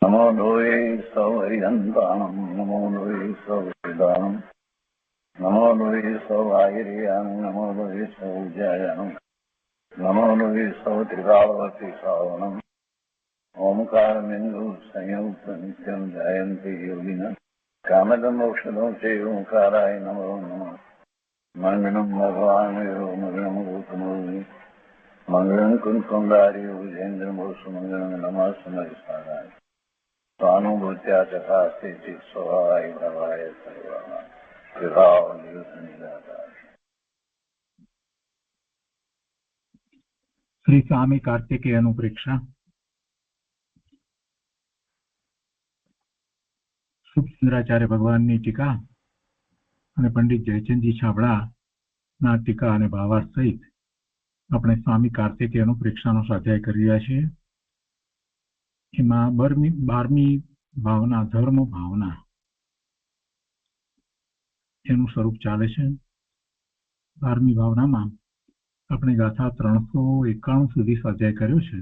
નમો લોહે સૌહરિહંતાણં નમો લોહે સૌવેદાણં નમો લોહે સૌઆયર્યાણં નમો લોહે સૌજ્યાયાણં નમો લોહે સૌત્રિકાવતી શ્રાવણં ઓમકારમિંદુ સંયુક્ત નિત્યં જયંતિ યોગિનઃ કામદં મોક્ષદં ચૈવ ઓંકારાય નમો નમઃ મંગળં ભગવાન મંગળં ગૌતમોનિ મંગળં કુંકુંડાર્ય વિજેન્દ્રમોષ મંગળં નમઃ સમયસારાય स्वानुभूत्या चकास्ते स्वभावाय भवाय सर्वः विभाव निदाता। શ્રી સ્વામી કાર્તિકેયનું પ્રેક્ષા સુરેન્દ્રાચાર્ય ભગવાનની ટીકા અને પંડિત જયચંદજી છાબડા ના ટીકા અને ભાવાર્થ સહિત આપણે સ્વામી કાર્તિકેયનું પ્રેક્ષાનો સ્વાધ્યાય કરી રહ્યા છીએ. એમાં 12મી ભાવના ધર્મ ભાવના એનું સ્વરૂપ ચાલે છે. 12મી ભાવનામાં આપણે ગાથા 391 સુધી સ્વાધ્યાય કર્યો છે.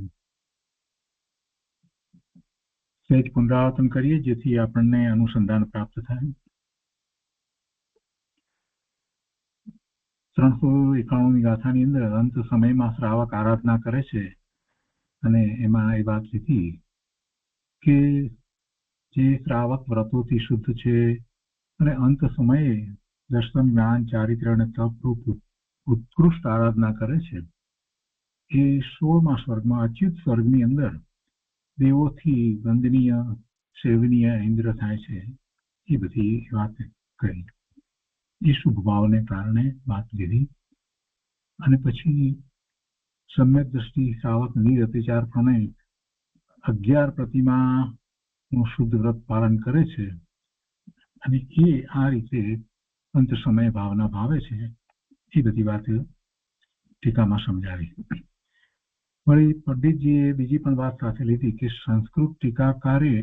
સહેજ પુનરાવર્તન કરીએ જેથી આપણને અનુસંધાન પ્રાપ્ત થાય. 391ની ગાથાની અંદર અંત સમયમાં શ્રાવક આરાધના કરે છે અને એમાં એ વાત લીધી કે જે શ્રાવક વ્રતોથી શુદ્ધ છે અને અંત સમયે દર્શન જ્ઞાન ચારિત્ર અને તપરૂપ ઉત્કૃષ્ટ આરાધના કરે છે એ 16મા સ્વર્ગમાં અચ્યુત સ્વર્ગની અંદર દેવોથી વંદનીય સેવનીય ઇન્દ્ર થાય છે. એ બધી વાત કરી. એ શુભ ભાવને કારણે વાત લીધી અને પછી સમ્યક દ્રષ્ટિ શ્રાવક નિરતિચાર પ્રમાણે 11 પ્રતિમાનું શુદ્ધ વ્રત પાલન કરે છે અને એ આ રીતે અંત સમય ભાવના ભાવે છે. એ બધી વાત ટીકામાં સમજાવી. વળી પંડિતજીએ બીજી પણ વાત સાથે લીધી કે સંસ્કૃત ટીકાકારે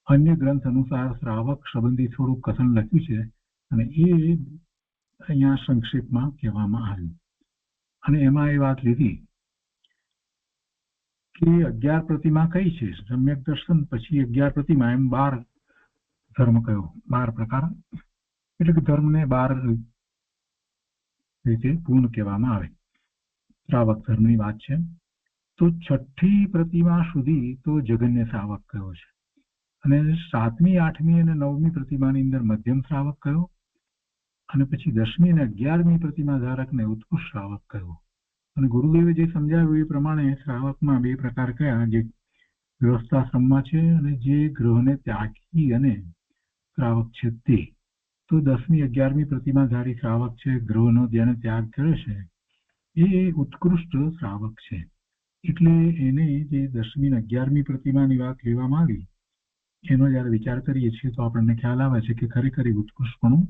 અન્ય ગ્રંથ અનુસાર શ્રાવક સંબંધી થોડું કથન લખ્યું છે અને એ અહીંયા સંક્ષેપમાં કહેવામાં આવ્યું. અને એમાં એ વાત લીધી કે 11 પ્રતિમા કઈ છે? સમ્યક દર્શન પછી 11 પ્રતિમા, એમ 12 ધર્મ કયો, 12 પ્રકાર, એટલે કે ધર્મને 12 રીતે પૂર્ણ કહેવામાં આવે. શ્રાવક ધર્મની વાત છે. તો 6ઠી પ્રતિમા સુધી તો જગન્ય શ્રાવક કયો છે અને 7મી 8મી અને 9મી પ્રતિમાની અંદર મધ્યમ શ્રાવક કયો અને પછી 10મી અને 11મી પ્રતિમા ધારકને ઉત્કૃષ્ટ શ્રાવક કયો. અને ગુરુદેવે જે સમજાવ્યું એ પ્રમાણે શ્રાવકમાં 2 પ્રકાર કયા, જે ગૃહસ્થાશ્રમમાં છે અને જે ગૃહને ત્યાગી અને શ્રાવક છે તે. તો 10મી 11મી પ્રતિમાધારી શ્રાવક છે, ગૃહનો જેને ત્યાગ કર્યો છે એ ઉત્કૃષ્ટ શ્રાવક છે. એટલે એને જે 10મી અને 11મી પ્રતિમાની વાત લેવામાં આવી એનો જયારે વિચાર કરીએ છીએ તો આપણને ખ્યાલ આવે છે કે ખરેખર ઉત્કૃષ્ટપણું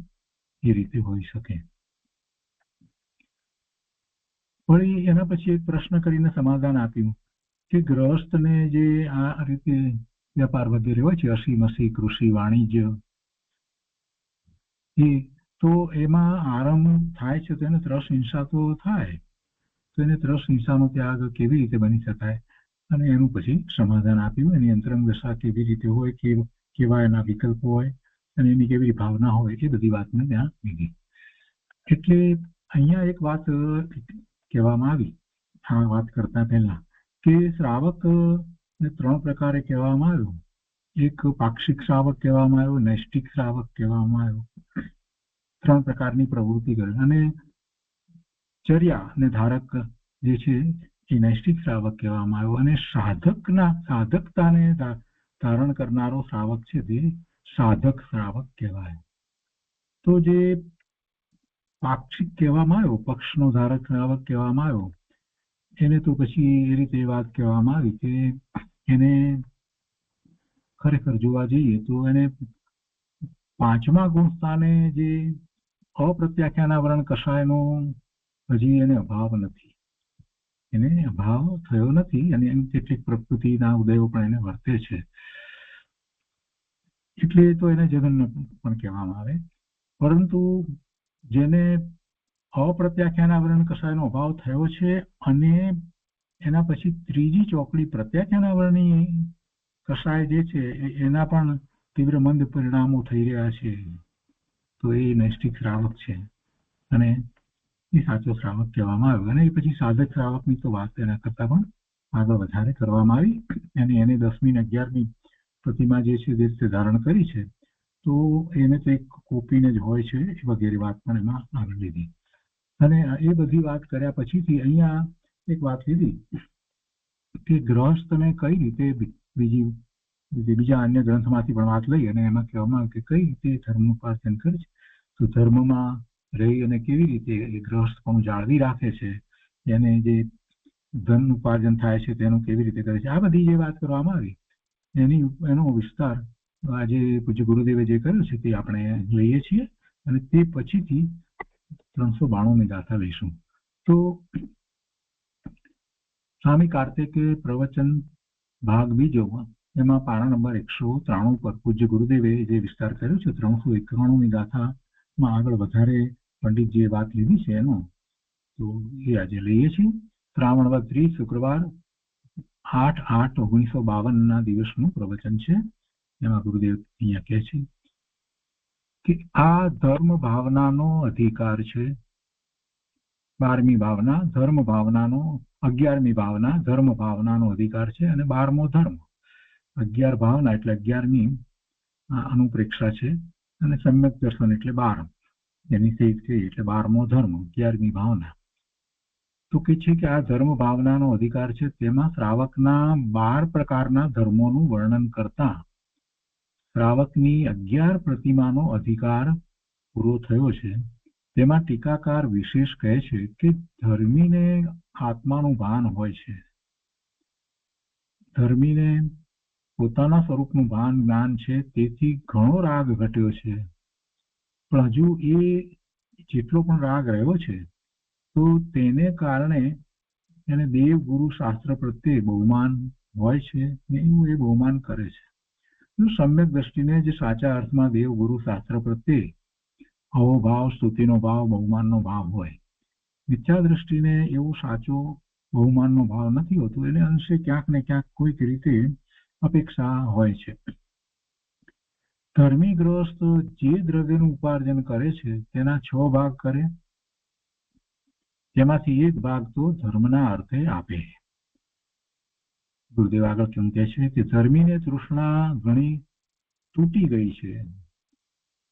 એ રીતે હોઈ શકે. વળી એના પછી એક પ્રશ્ન કરીને સમાધાન આપ્યું કે ગ્રહસ્થને જે આ રીતે વેપાર વગેરે હોય છે, અસી મસી કૃષિ વાણિજ્ય, એ તો એમાં આરંભ થાય છે તો એને ત્રસ હિંસા તો થાય, તો એને ત્રસ હિંસાનો ત્યાગ કેવી રીતે બની શકાય અને એનું પછી સમાધાન આપ્યું. એની અંતરંગ દશા કેવી રીતે હોય, કેવા એના વિકલ્પો હોય અને એની કેવી ભાવના હોય, એ બધી વાતને ત્યાં લીધી. એટલે અહીંયા એક વાત કહેવામાં આવી આ વાત કરતા પહેલા કે શ્રાવક ને 3 પ્રકારે કહેવામાં આવ્યું. એક પાક્ષિક શ્રાવક કહેવામાં આવ્યો, નૈષ્ટિક શ્રાવક કહેવામાં આવ્યો. 3 પ્રકારની પ્રવૃત્તિ કરે અને ચર્યા ને ધારક જે છે એ નૈષ્ટિક શ્રાવક કહેવામાં આવ્યો અને સાધકતાને ધારણ કરનારો શ્રાવક છે તે સાધક શ્રાવક કહેવાય. તો જે પાક્ષિક કહેવામાં આવ્યો, પક્ષનો ધારક શ્રાવક કહેવામાં આવ્યો, એને તો પછી એ રીતે વાત કહેવામાં આવી કે એને ખરેખર જોવા જઈએ તો એને 5મા ગુણ સ્થાને જે અપ્રત્યાખ્યાનાવરણ કષાયનો હજી એને અભાવ નથી, એને અભાવ થયો નથી અને એની કેટલીક પ્રકૃતિના ઉદયો પણ એને વર્તે છે. એટલે તો એને જગન્ય પણ કહેવામાં આવે. પરંતુ જેને અપ્રત્યાખ્યાનાવરણ કષાયનો અભાવ થયો છે અને એના પછી 3જી ચોકડી પ્રત્યાખ્યાનાવરણની કસાય જે છે એના પણ તીવ્ર મંદ પરિણામો થઈ રહ્યા છે, તો એ નૈષ્ઠિક શ્રાવક છે અને એ સાચો શ્રાવક કહેવામાં આવ્યો. અને એ પછી સાધક શ્રાવકની તો વાત એના કરતા પણ આગળ વધારે કરવામાં આવી અને એને 10મી અને 11મી પ્રતિમા જે છે તે ધારણ કરી છે, તો એને તો એક કોપીને જ હોય છે વગેરે વાત પણ એમાં આગળ લીધી. અને એ બધી વાત કર્યા પછીથી અહીંયા એક વાત લીધી કે ગ્રહસ્થને કઈ રીતે બીજા અન્ય ગ્રંથમાંથી પણ વાત લઈ અને એમાં કહેવામાં આવ્યું કે કઈ રીતે ધર્મોપાર્જન કરે છે, તો ધર્મમાં રહી અને કેવી રીતે એ ગ્રહસ્થ પણ જાળવી રાખે છે, એને જે ધન ઉપાર્જન થાય છે તેનું કેવી રીતે કરે છે, આ બધી જે વાત કરવામાં આવી એનો વિસ્તાર આજે પૂજ્ય ગુરુદેવે જે કર્યો છે તે આપણે લઈએ છીએ અને તે પછીથી 392ની ગાથા લઈશું. તો સ્વામી કાર્તિકે પ્રવચન ભાગ બીજો એમાં પારા નંબર 193 પર પૂજ્ય ગુરુદેવે જે વિસ્તાર કર્યો છે 391ની ગાથામાં આગળ વધારે પંડિતજીએ વાત લીધી છે એનો, તો એ આજે લઈએ છીએ. શ્રાવણ વદ 30 શુક્રવાર 8/8/1952 દિવસનું પ્રવચન છે. એમાં ગુરુદેવ અહીંયા કહે છે કે આ ધર્મ ભાવનાનો અધિકાર છે. 12મી ભાવના ધર્મ ભાવનાનો, 11મી ભાવના ધર્મ ભાવનાનો અધિકાર છે અને 12મો ધર્મ. 11 ભાવના એટલે 11મી અનુપ્રેક્ષા છે અને સમ્યક દર્શન એટલે 12, એની સહિત એટલે 12મો ધર્મ, 11મી ભાવના. તો કે છે કે આ ધર્મ ભાવનાનો અધિકાર છે, તેમાં શ્રાવકના 12 પ્રકારના ધર્મોનું વર્ણન કરતા શ્રાવકની 11 પ્રતિમાનો અધિકાર પૂરો થયો છે. તેમાં ટીકાકાર વિશેષ કહે છે કે ધર્મીને આત્માનું ભાન હોય છે, ધર્મીને પોતાના સ્વરૂપનું ભાન જ્ઞાન છે, તેથી ઘણો રાગ ઘટ્યો છે, પણ હજુ એ જેટલો પણ રાગ રહ્યો છે તો તેને કારણે એને દેવ ગુરુ શાસ્ત્ર પ્રત્યે બહુમાન હોય છે ને એવું એ બહુમાન કરે છે. સમ્યક દ્રષ્ટિને જે સાચા અર્થમાં દેવ ગુરુ શાસ્ત્ર પ્રત્યે અહોભાવ, સ્તુતિનો ભાવ, બહુમાનનો ભાવ હોય, મિથ્યા દ્રષ્ટિને એવો સાચો બહુમાનનો ભાવ નથી હોતો, એને અંશે ક્યાંક ને ક્યાંક કોઈક રીતે અપેક્ષા હોય છે. ધર્મી ગ્રસ્ત જે દ્રવ્યનું ઉપાર્જન કરે છે તેના 6 ભાગ કરે, તેમાંથી 1 ભાગ તો ધર્મના અર્થે આપે. ગુરુદેવ આગળ કેમ કહે છે કે ધર્મીને તૃષ્ણા ઘણી તૂટી ગઈ છે,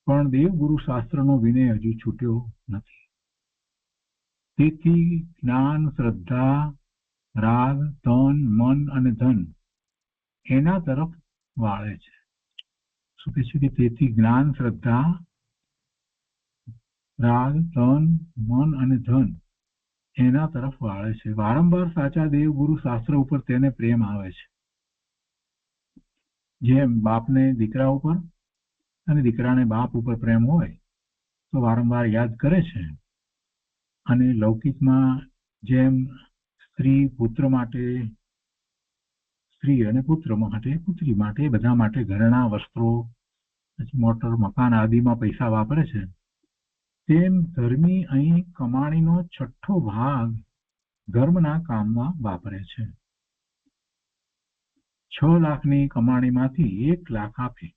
પણ દેવગુરુ શાસ્ત્રનો વિનય હજુ છૂટ્યો નથી. તેથી જ્ઞાન, શ્રદ્ધા, રાગ, તન, મન અને ધન એના તરફ વાળે છે. શું કહે છે કે તેથી જ્ઞાન, શ્રદ્ધા, રાગ, તન, મન અને ધન એના તરફ વાળે છે. વારંવાર સાચા દેવગુરુ શાસ્ત્ર ઉપર તેને પ્રેમ આવે છે. જેમ બાપને દીકરા ઉપર અને દીકરાને બાપ ઉપર પ્રેમ હોય તો વારંવાર યાદ કરે છે, અને લૌકિકમાં જેમ સ્ત્રી પુત્ર માટે, સ્ત્રી અને પુત્ર માટે, પુત્રી માટે, બધા માટે ઘરેણાં, વસ્ત્રો, મોટર, મકાન આદિમાં પૈસા વાપરે છે, તેમ ધર્મી અહીં કમાણીનો 6ઠ્ઠો ભાગ ધર્મના કામમાં વાપરે છે. 6 લાખની કમાણીમાંથી 1 લાખ આપે.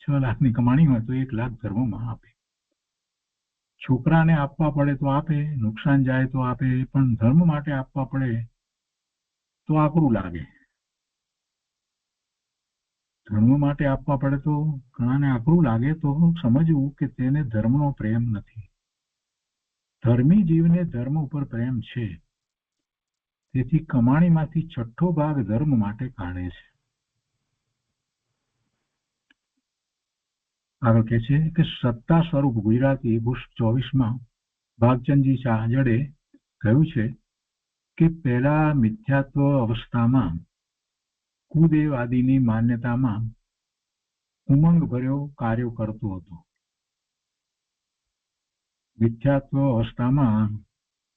6 લાખની કમાણી હોય તો 1 લાખ ધર્મમાં આપે. છોકરાને આપવા પડે તો આપે, નુકસાન જાય તો આપે, પણ ધર્મ માટે આપવા પડે તો આકરું લાગે. ધર્મ માટે આપવા પડે તો ઘણાને આકરું લાગે, તો સમજવું કે તેને ધર્મનો પ્રેમ નથી. ધર્મી જીવને ધર્મ ઉપર પ્રેમ છે, તેથી કમાણીમાંથી 6ઠ્ઠો ભાગ ધર્મ માટે કાઢે છે. આગળ કહે છે કે સત્તા સ્વરૂપ ગુજરાતી પુષ્પ 24માં ભાગચંદજી ચાંજડે કહ્યું છે કે પહેલા મિથ્યાત્વ અવસ્થામાં કુદેવ આદિની માન્યતામાં ઉમંગ ભર્યો કાર્યો કરતો હતો. મિથ્યાત્વ અવસ્થામાં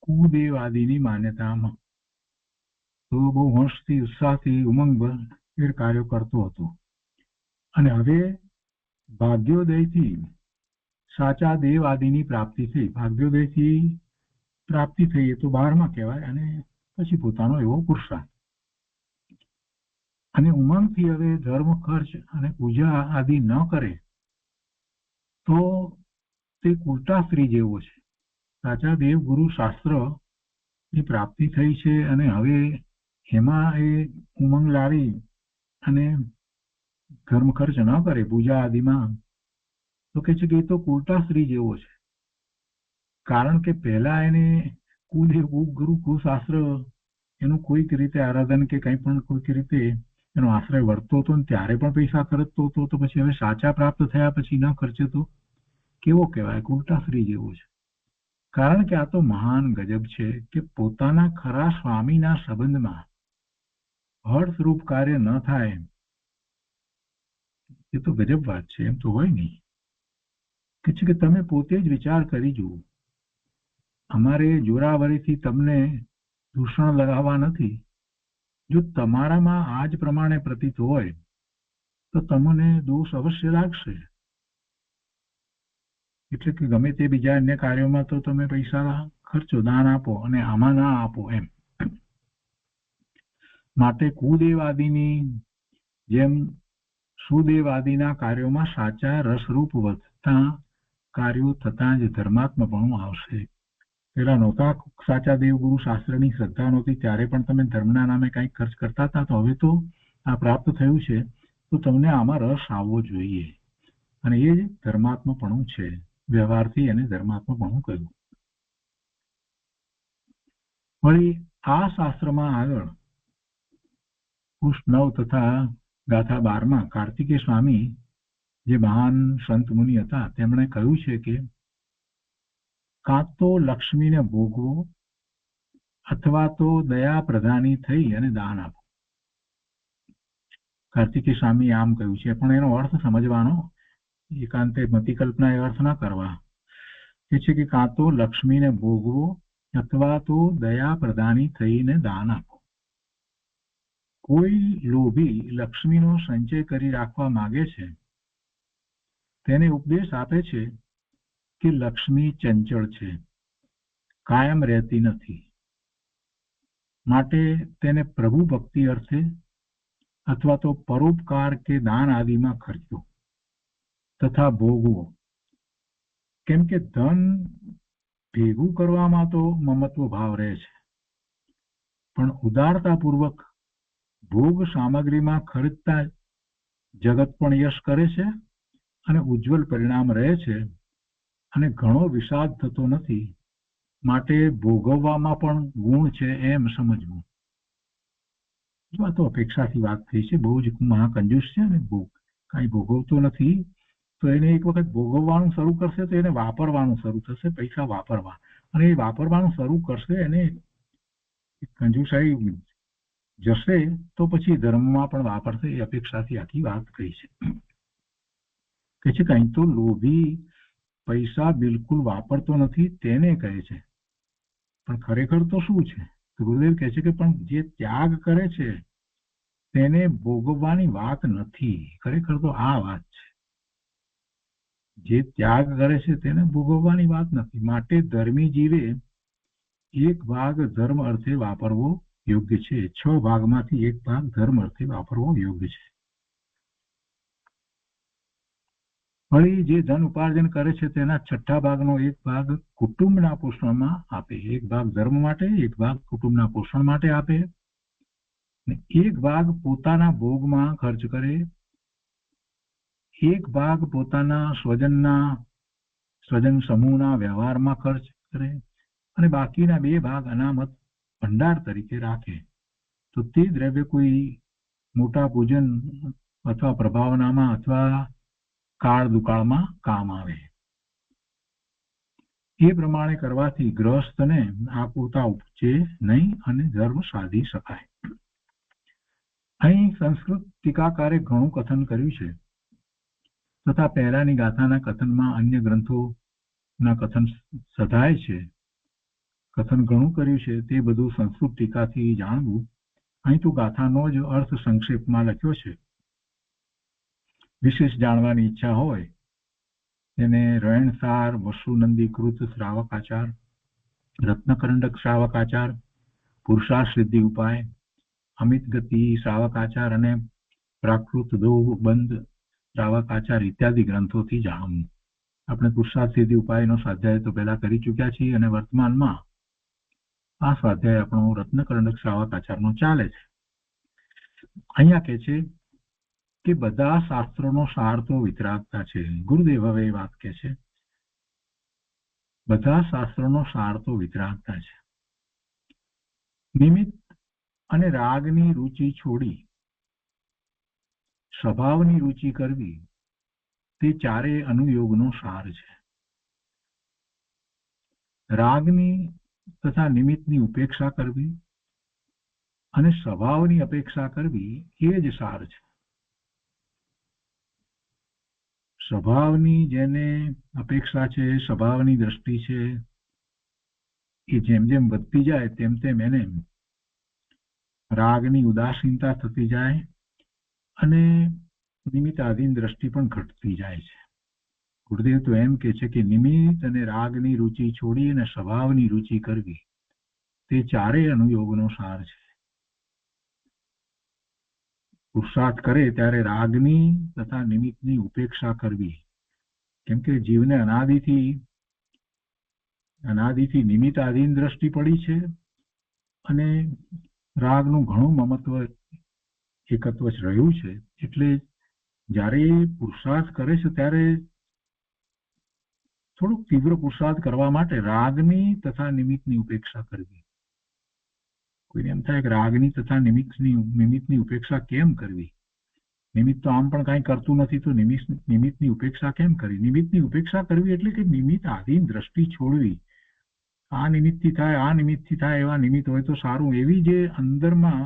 કુદેવ આદિની માન્યતામાં તો બહુ હર્ષથી, ઉત્સાહથી, ઉમંગભેર કાર્યો કરતો હતો, અને હવે ભાગ્યોદયથી સાચા દેવ આદિની પ્રાપ્તિ થઈ. ભાગ્યોદયથી પ્રાપ્તિ થઈ એ તો 12માં કહેવાય, અને પછી પોતાનો એવો પુરુષાર્થ. અને ઉમંગથી હવે ધર્મ ખર્ચ અને પૂજા આદિ ન કરે તો તે કુર્તા સ્ત્રી જેવો છે. સાચા દેવગુરુ શાસ્ત્ર ની પ્રાપ્તિ થઈ છે અને હવે એમાં એ ઉમંગ લાવી અને ધર્મ ખર્ચ ન કરે પૂજા આદિમાં, તો કે છે કે એ તો કુર્તા સ્ત્રી જેવો છે. કારણ કે પહેલા એને કુદેવ ગુરુ કુશાસ્ત્ર એનું કોઈક રીતે આરાધન કે કંઈ પણ કોઈક રીતે એનો આશ્રય વર્તતો હતો ને ત્યારે પણ પૈસા ખર્ચતો હતો, તો પછી હવે સાચા પ્રાપ્ત થયા પછી ન ખર્ચે તો કેવો કહેવાય? કુર્તા સ્ત્રી જેવો છે. કારણ કે આ તો મહાન ગજબ છે કે પોતાના ખરા સ્વામીના સંબંધમાં હર્ષરૂપ કાર્ય ન થાય. એ તો ગજબ વાત છે. એમ તો હોય નહીં. કે છે કે તમે પોતે જ વિચાર કરી જુઓ. અમારે જોરાવરીથી તમને દૂષણ લગાવવા નથી. જો તમારામાં આ જ પ્રમાણે પ્રતીત હોય તો તમને દોષ અવશ્ય લાગશે. એટલે કે ગમે તે બીજા અન્ય કાર્યોમાં તો તમે પૈસા ખર્ચો, દાન આપો, અને આમાં ના આપો એમ. માટે કુદેવાદીની જેમ સુદેવાદીના કાર્યોમાં સાચા રસરૂપ વધતા કાર્યો થતા જ ધર્માત્મપણું આવશે. પેલા નહોતા સાચા દેવગુરુ શાસ્ત્રની શ્રદ્ધા નહોતી ત્યારે પણ તમે ધર્મના નામે કંઈક ખર્ચ કરતા હતા. તો હવે તો આ પ્રાપ્ત થયું છે તો તમને આમાં રસ આવવો જોઈએ, અને એ જ ધર્માત્મપણું છે. વ્યવહારથી એને ધર્માત્મપણું કહ્યું. વળી આ શાસ્ત્રમાં આગળ પુષ્પ 9 તથા ગાથા 12 કાર્તિકેય સ્વામી જે મહાન સંત મુનિ હતા તેમણે કહ્યું છે કે કાં તો લક્ષ્મીને ભોગવો અથવા તો દયા પ્રધાની થઈ અને દાન આપો. કાર્તિકેય સ્વામી આમ કહ્યું છે, પણ એનો અર્થ સમજવાનો, એકાંતે મતિકલ્પના એ અર્થ ના કરવા. એ છે કે કાં તો લક્ષ્મીને ભોગવો અથવા તો દયા પ્રદાની થઈને દાન આપો. કોઈ લોભી લક્ષ્મીનો સંચય કરી રાખવા માંગે છે તેને ઉપદેશ આપે છે કે લક્ષ્મી ચંચળ છે, કાયમ રહેતી નથી, માટે તેને પ્રભુ ભક્તિ અર્થે અથવા તો પરોપકાર કે દાન આદિમાં ખર્ચો તથા ભોગવો. કેમ કે ધન ભેગું કરવામાં તો મમત્વ ભાવ રહે છે, પણ ઉદારતાપૂર્વક ભોગ સામગ્રીમાં ખર્ચતા જગત પણ યશ કરે છે અને ઉજ્જવલ પરિણામ રહે છે અને ઘણો વિષાદ થતો નથી. માટે ભોગવવામાં પણ ગુણ છે એમ સમજવું. આ તો અપેક્ષાથી વાત થઈ છે. બહુ જ મહાકંજૂસ છે અને કાંઈ ભોગવતો નથી, તો એને એક વખત ભોગવવાનું શરૂ કરશે તો એને વાપરવાનું શરૂ થશે, પૈસા વાપરવા. અને એ વાપરવાનું શરૂ કરશે એને કંજુસાઈ જશે તો પછી ધર્મમાં પણ વાપરશે. એ અપેક્ષાથી આખી વાત કહી છે. કે છે કંઈ તો લોભી પૈસા બિલકુલ વાપરતો નથી તેને કહે છે, પણ ખરેખર તો શું છે? ગુરુદેવ કહે છે કે પણ જે ત્યાગ કરે છે તેને ભોગવવાની વાત નથી. ખરેખર તો આ વાત છે. જે ત્યાગ કરે છે તેને ભોગવવાની વાત નથી. માટે ધર્મી જીવે એક ભાગ ધર્મ અર્થે વાપરવો યોગ્ય છે. 6 ભાગમાંથી એક ભાગ ધર્મ અર્થે વાપરવો યોગ્ય છે. વળી જે ધન ઉપાર્જન કરે છે તેના 6 ભાગનો એક ભાગ કુટુંબના પોષણમાં આપે, એક ભાગ ધર્મ માટે, એક ભાગ કુટુંબના પોષણ માટે આપે, એક ભાગ પોતાના ભોગમાં ખર્ચ કરે, એક ભાગ પોતાના સ્વજન સમૂહના વ્યવહારમાં ખર્ચ કરે, અને બાકીના 2 ભાગ અનામત ભંડાર તરીકે રાખે. તો તે દ્રવ્ય કોઈ મોટા પૂજન અથવા પ્રભાવનામાં અથવા કાળ દુકાળમાં કામ આવે. એ પ્રમાણે કરવાથી ગ્રહસ્થને આકુરતા ઉપજે નહીં અને ધર્મ સાધી શકાય. અહીં સંસ્કૃત ટીકાકારે ઘણું કથન કર્યું છે, તથા પહેલાની ગાથાના કથનમાં અન્ય ગ્રંથોના કથન સધાય છે. કથન ઘણું કર્યું છે તે બધું સંસ્કૃત ટીકાથી જાણવું. અહીં તો ગાથાનો જ અર્થ સંક્ષેપમાં લખ્યો છે. વિશેષ જાણવાની ઈચ્છા હોય તેને રયણસાર, વસુનંદીકૃત શ્રાવકાચાર, રત્નકરંડક શ્રાવકાચાર, પુરુષાર્થ સિદ્ધિ ઉપાય અમિત ગતિ, શ્રાવકાચાર અને પ્રાકૃત બંધ શ્રાવકાચાર ઇત્યાદિ ગ્રંથોથી જાણવું. આપણે પુરુષાર્થ સિદ્ધિ ઉપાયનો સ્વાધ્યાય તો પહેલા કરી ચૂક્યા છીએ અને વર્તમાનમાં આ સ્વાધ્યાય આપણો રત્નકર્ણક શ્રાવકાચારનો ચાલે છે. અહીંયા કહે છે કે બધા શાસ્ત્રોનો સાર તો વિતરાગતા છે. ગુરુદેવ હવે એ વાત કહે છે, બધા શાસ્ત્રોનો સાર તો વિતરાગતા છે. નિમિત્ત અને રાગની રુચિ છોડી સ્વભાવની રુચિ કરવી તે ચારે અનુયોગનો સાર છે. રાગની તથા નિમિત્તની ઉપેક્ષા કરવી અને સ્વભાવની અપેક્ષા કરવી એ જ સાર છે. સ્વભાવની જેને અપેક્ષા છે, સ્વભાવની દ્રષ્ટિ છે, એ જેમ જેમ વધતી જાય તેમ તેમ એને રાગની ઉદાસીનતા થતી જાય અને નિમિત્તાધીન દ્રષ્ટિ પણ ઘટતી જાય છે. ગુરુદેવ તો એમ કે છે કે નિમિત્ત અને રાગની રુચિ છોડી અને સ્વભાવની રુચિ કરવી તે ચારેય અનુયોગનો સાર છે. પુરુષાર્થ કરે ત્યારે રાગની તથા નિમિત્તની ઉપેક્ષા કરવી, કેમ કે જીવને અનાદિથી નિમિત્તાધીન દ્રષ્ટિ પડી છે અને રાગનું ઘણું મમત્વ એકત્વ જ રહ્યું છે. એટલે જ્યારે પુરુષાર્થ કરે છે ત્યારે થોડુંક તીવ્ર પુરુષાર્થ કરવા માટે રાગની તથા નિમિત્તની ઉપેક્ષા કરવી. કોઈને એમ થાય કે રાગની તથા નિમિત્તની ઉપેક્ષા કેમ કરવી? નિમિત્ત તો આમ પણ કાંઈ કરતું નથી, તો નિમિત્તની ઉપેક્ષા કેમ કરવી? નિમિત્તની ઉપેક્ષા કરવી એટલે કે નિમિત્ત આધીન દ્રષ્ટિ છોડવી. આ નિમિત્તથી થાય, આ નિમિત્તથી થાય, એવા નિમિત્ત હોય તો સારું, એવી જે અંદરમાં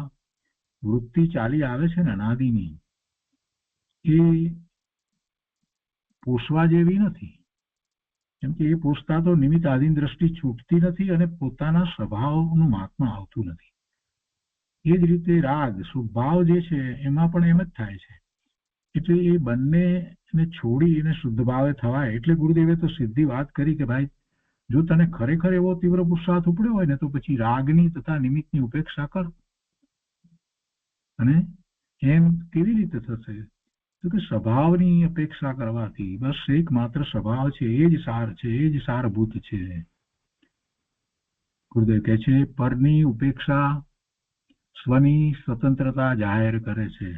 વૃત્તિ ચાલી આવે છે ને અનાદિની, એ પોષવા જેવી નથી. કેમ કે એ પોષતા તો નિમિત્ત આધીન દ્રષ્ટિ છૂટતી નથી અને પોતાના સ્વભાવનું મહાત્મા આવતું નથી. એ જ રીતે રાગ સ્વભાવ જે છે એમાં પણ એમ જ થાય છે. એટલે એ બંનેને છોડી એને શુદ્ધ ભાવે થવાય. એટલે ગુરુદેવે તો સીધી વાત કરી કે ભાઈ, જો તને ખરેખર એવો તીવ્ર પુરુષાર્થ ઉપડ્યો હોય ને તો પછી રાગની તથા નિમિત્તની ઉપેક્ષા કર. અને એમ કેવી રીતે થશે? તો કે સ્વભાવની અપેક્ષા કરવાથી, બસ એકમાત્ર સ્વભાવ છે એ જ સાર છે, એ જ સારભૂત છે. ગુરુદેવ કહે છે પરની ઉપેક્ષા સ્વની સ્વતંત્રતા જાહેર કરે છે.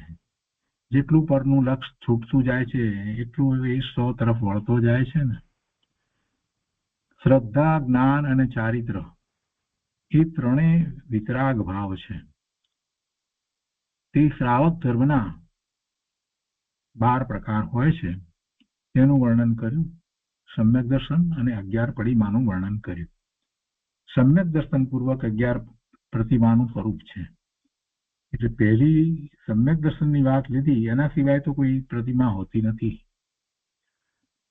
જેટલું પરનું લક્ષ છૂટતું જાય છે એટલું એ સ્વ તરફ વળતો જાય છે ને. શ્રદ્ધા, જ્ઞાન અને ચારિત્ર એ ત્રણેય વિતરાગ ભાવ છે. તે શ્રાવક ધર્મના 12 પ્રકાર હોય છે તેનું વર્ણન કર્યું. સમ્યક દર્શન અને 11 પ્રતિમાનું વર્ણન કર્યું. સમ્યક દર્શન પૂર્વક 11 પ્રતિમાનું સ્વરૂપ છે. એટલે પહેલી સમ્યક દર્શનની વાત લીધી, એના સિવાય તો કોઈ પ્રતિમા હોતી નથી.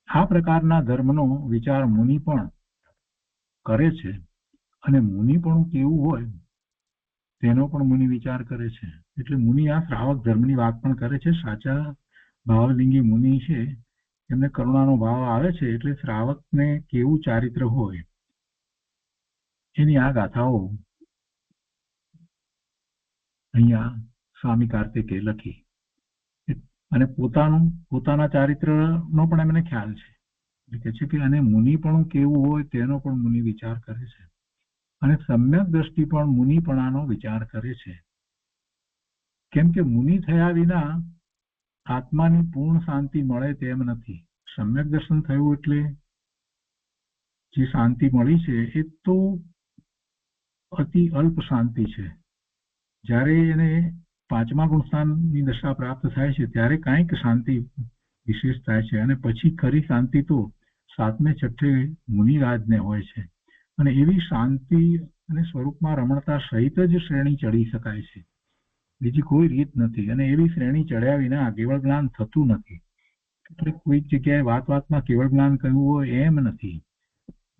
આ પ્રકારના ધર્મનો વિચાર મુનિ પણ કરે છે અને મુનિ પણ કેવું હોય તેનો પણ મુનિ વિચાર કરે છે. એટલે મુનિ આ શ્રાવક ધર્મની વાત પણ કરે છે. સાચા ભાવલિંગી મુનિ છે એમને કરુણાનો ભાવ આવે છે. એટલે શ્રાવકને કેવું ચારિત્ર હોય એની આ ગાથાઓ અહીંયા સ્વામી કાર્તિકે લખી. અને પોતાના ચારિત્રનો પણ એમને ખ્યાલ છે. એટલે છે કે અને મુનિ પણ કેવું હોય તેનો પણ મુનિ વિચાર કરે છે. અને સમ્યક દ્રષ્ટિ પણ મુનિપણાનો વિચાર કરે છે. કેમ કે મુનિ થયા વિના આત્માની પૂર્ણ શાંતિ મળે તેમ નથી. સમ્યક દર્શન થયું એટલે જે શાંતિ મળી છે એ તો અતિ અલ્પ શાંતિ છે. જ્યારે એને 5મા ગુણસ્થાનની દશા પ્રાપ્ત થાય છે ત્યારે કાંઈક શાંતિ વિશેષ થાય છે. અને પછી ખરી શાંતિ તો 7મે 6ઠે મુનિરાજને હોય છે. અને એવી શાંતિ અને સ્વરૂપમાં રમણતા સહિત જ શ્રેણી ચડી શકાય છે. બીજી કોઈ રીત નથી. અને એવી શ્રેણી ચડ્યા વિના કેવળ જ્ઞાન થતું નથી. એટલે કોઈક જગ્યાએ વાતમાં કેવળ જ્ઞાન કહ્યું હોય એમ નથી.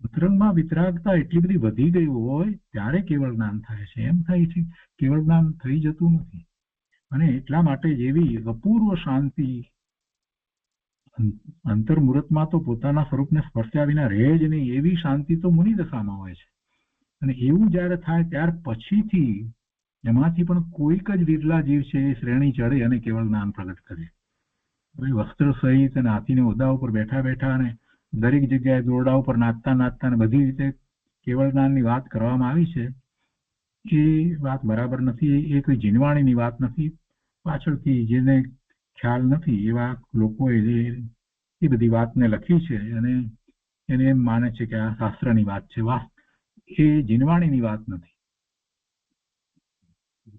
અંતરંગમાં વિતરાગતા એટલી બધી વધી ગઈ હોય ત્યારે કેવળ જ્ઞાન થાય છે. એમ થાય છે કેવળ જ્ઞાન થઈ જતું નથી. અને એટલા માટે જ એવી અપૂર્વ શાંતિ અંતર્મુહૂર્તમાં તો પોતાના સ્વરૂપને સ્પર્શ્યા વિના રહે જ નહીં, એવી શાંતિ તો મુનિ દશામાં હોય છે. અને એવું જ્યારે થાય ત્યાર પછીથી એમાંથી પણ કોઈક જ વિરલા જીવ છે એ શ્રેણી ચડે અને કેવળ જ્ઞાન પ્રગટ કરે. વસ્ત્ર સહિત અને હાથીને ઓદા ઉપર બેઠા બેઠા અને દરેક જગ્યાએ દોરડા ઉપર નાચતા નાચતા અને બધી રીતે કેવળ જ્ઞાનની વાત કરવામાં આવી છે. એ વાત બરાબર નથી. એ કોઈ જીનવાણીની વાત નથી. પાછળથી જેને ખ્યાલ નથી એવા લોકોએ એ બધી વાતને લખી છે અને એને એમ માને છે કે આ શાસ્ત્રની વાત છે. એ જીનવાણીની વાત નથી.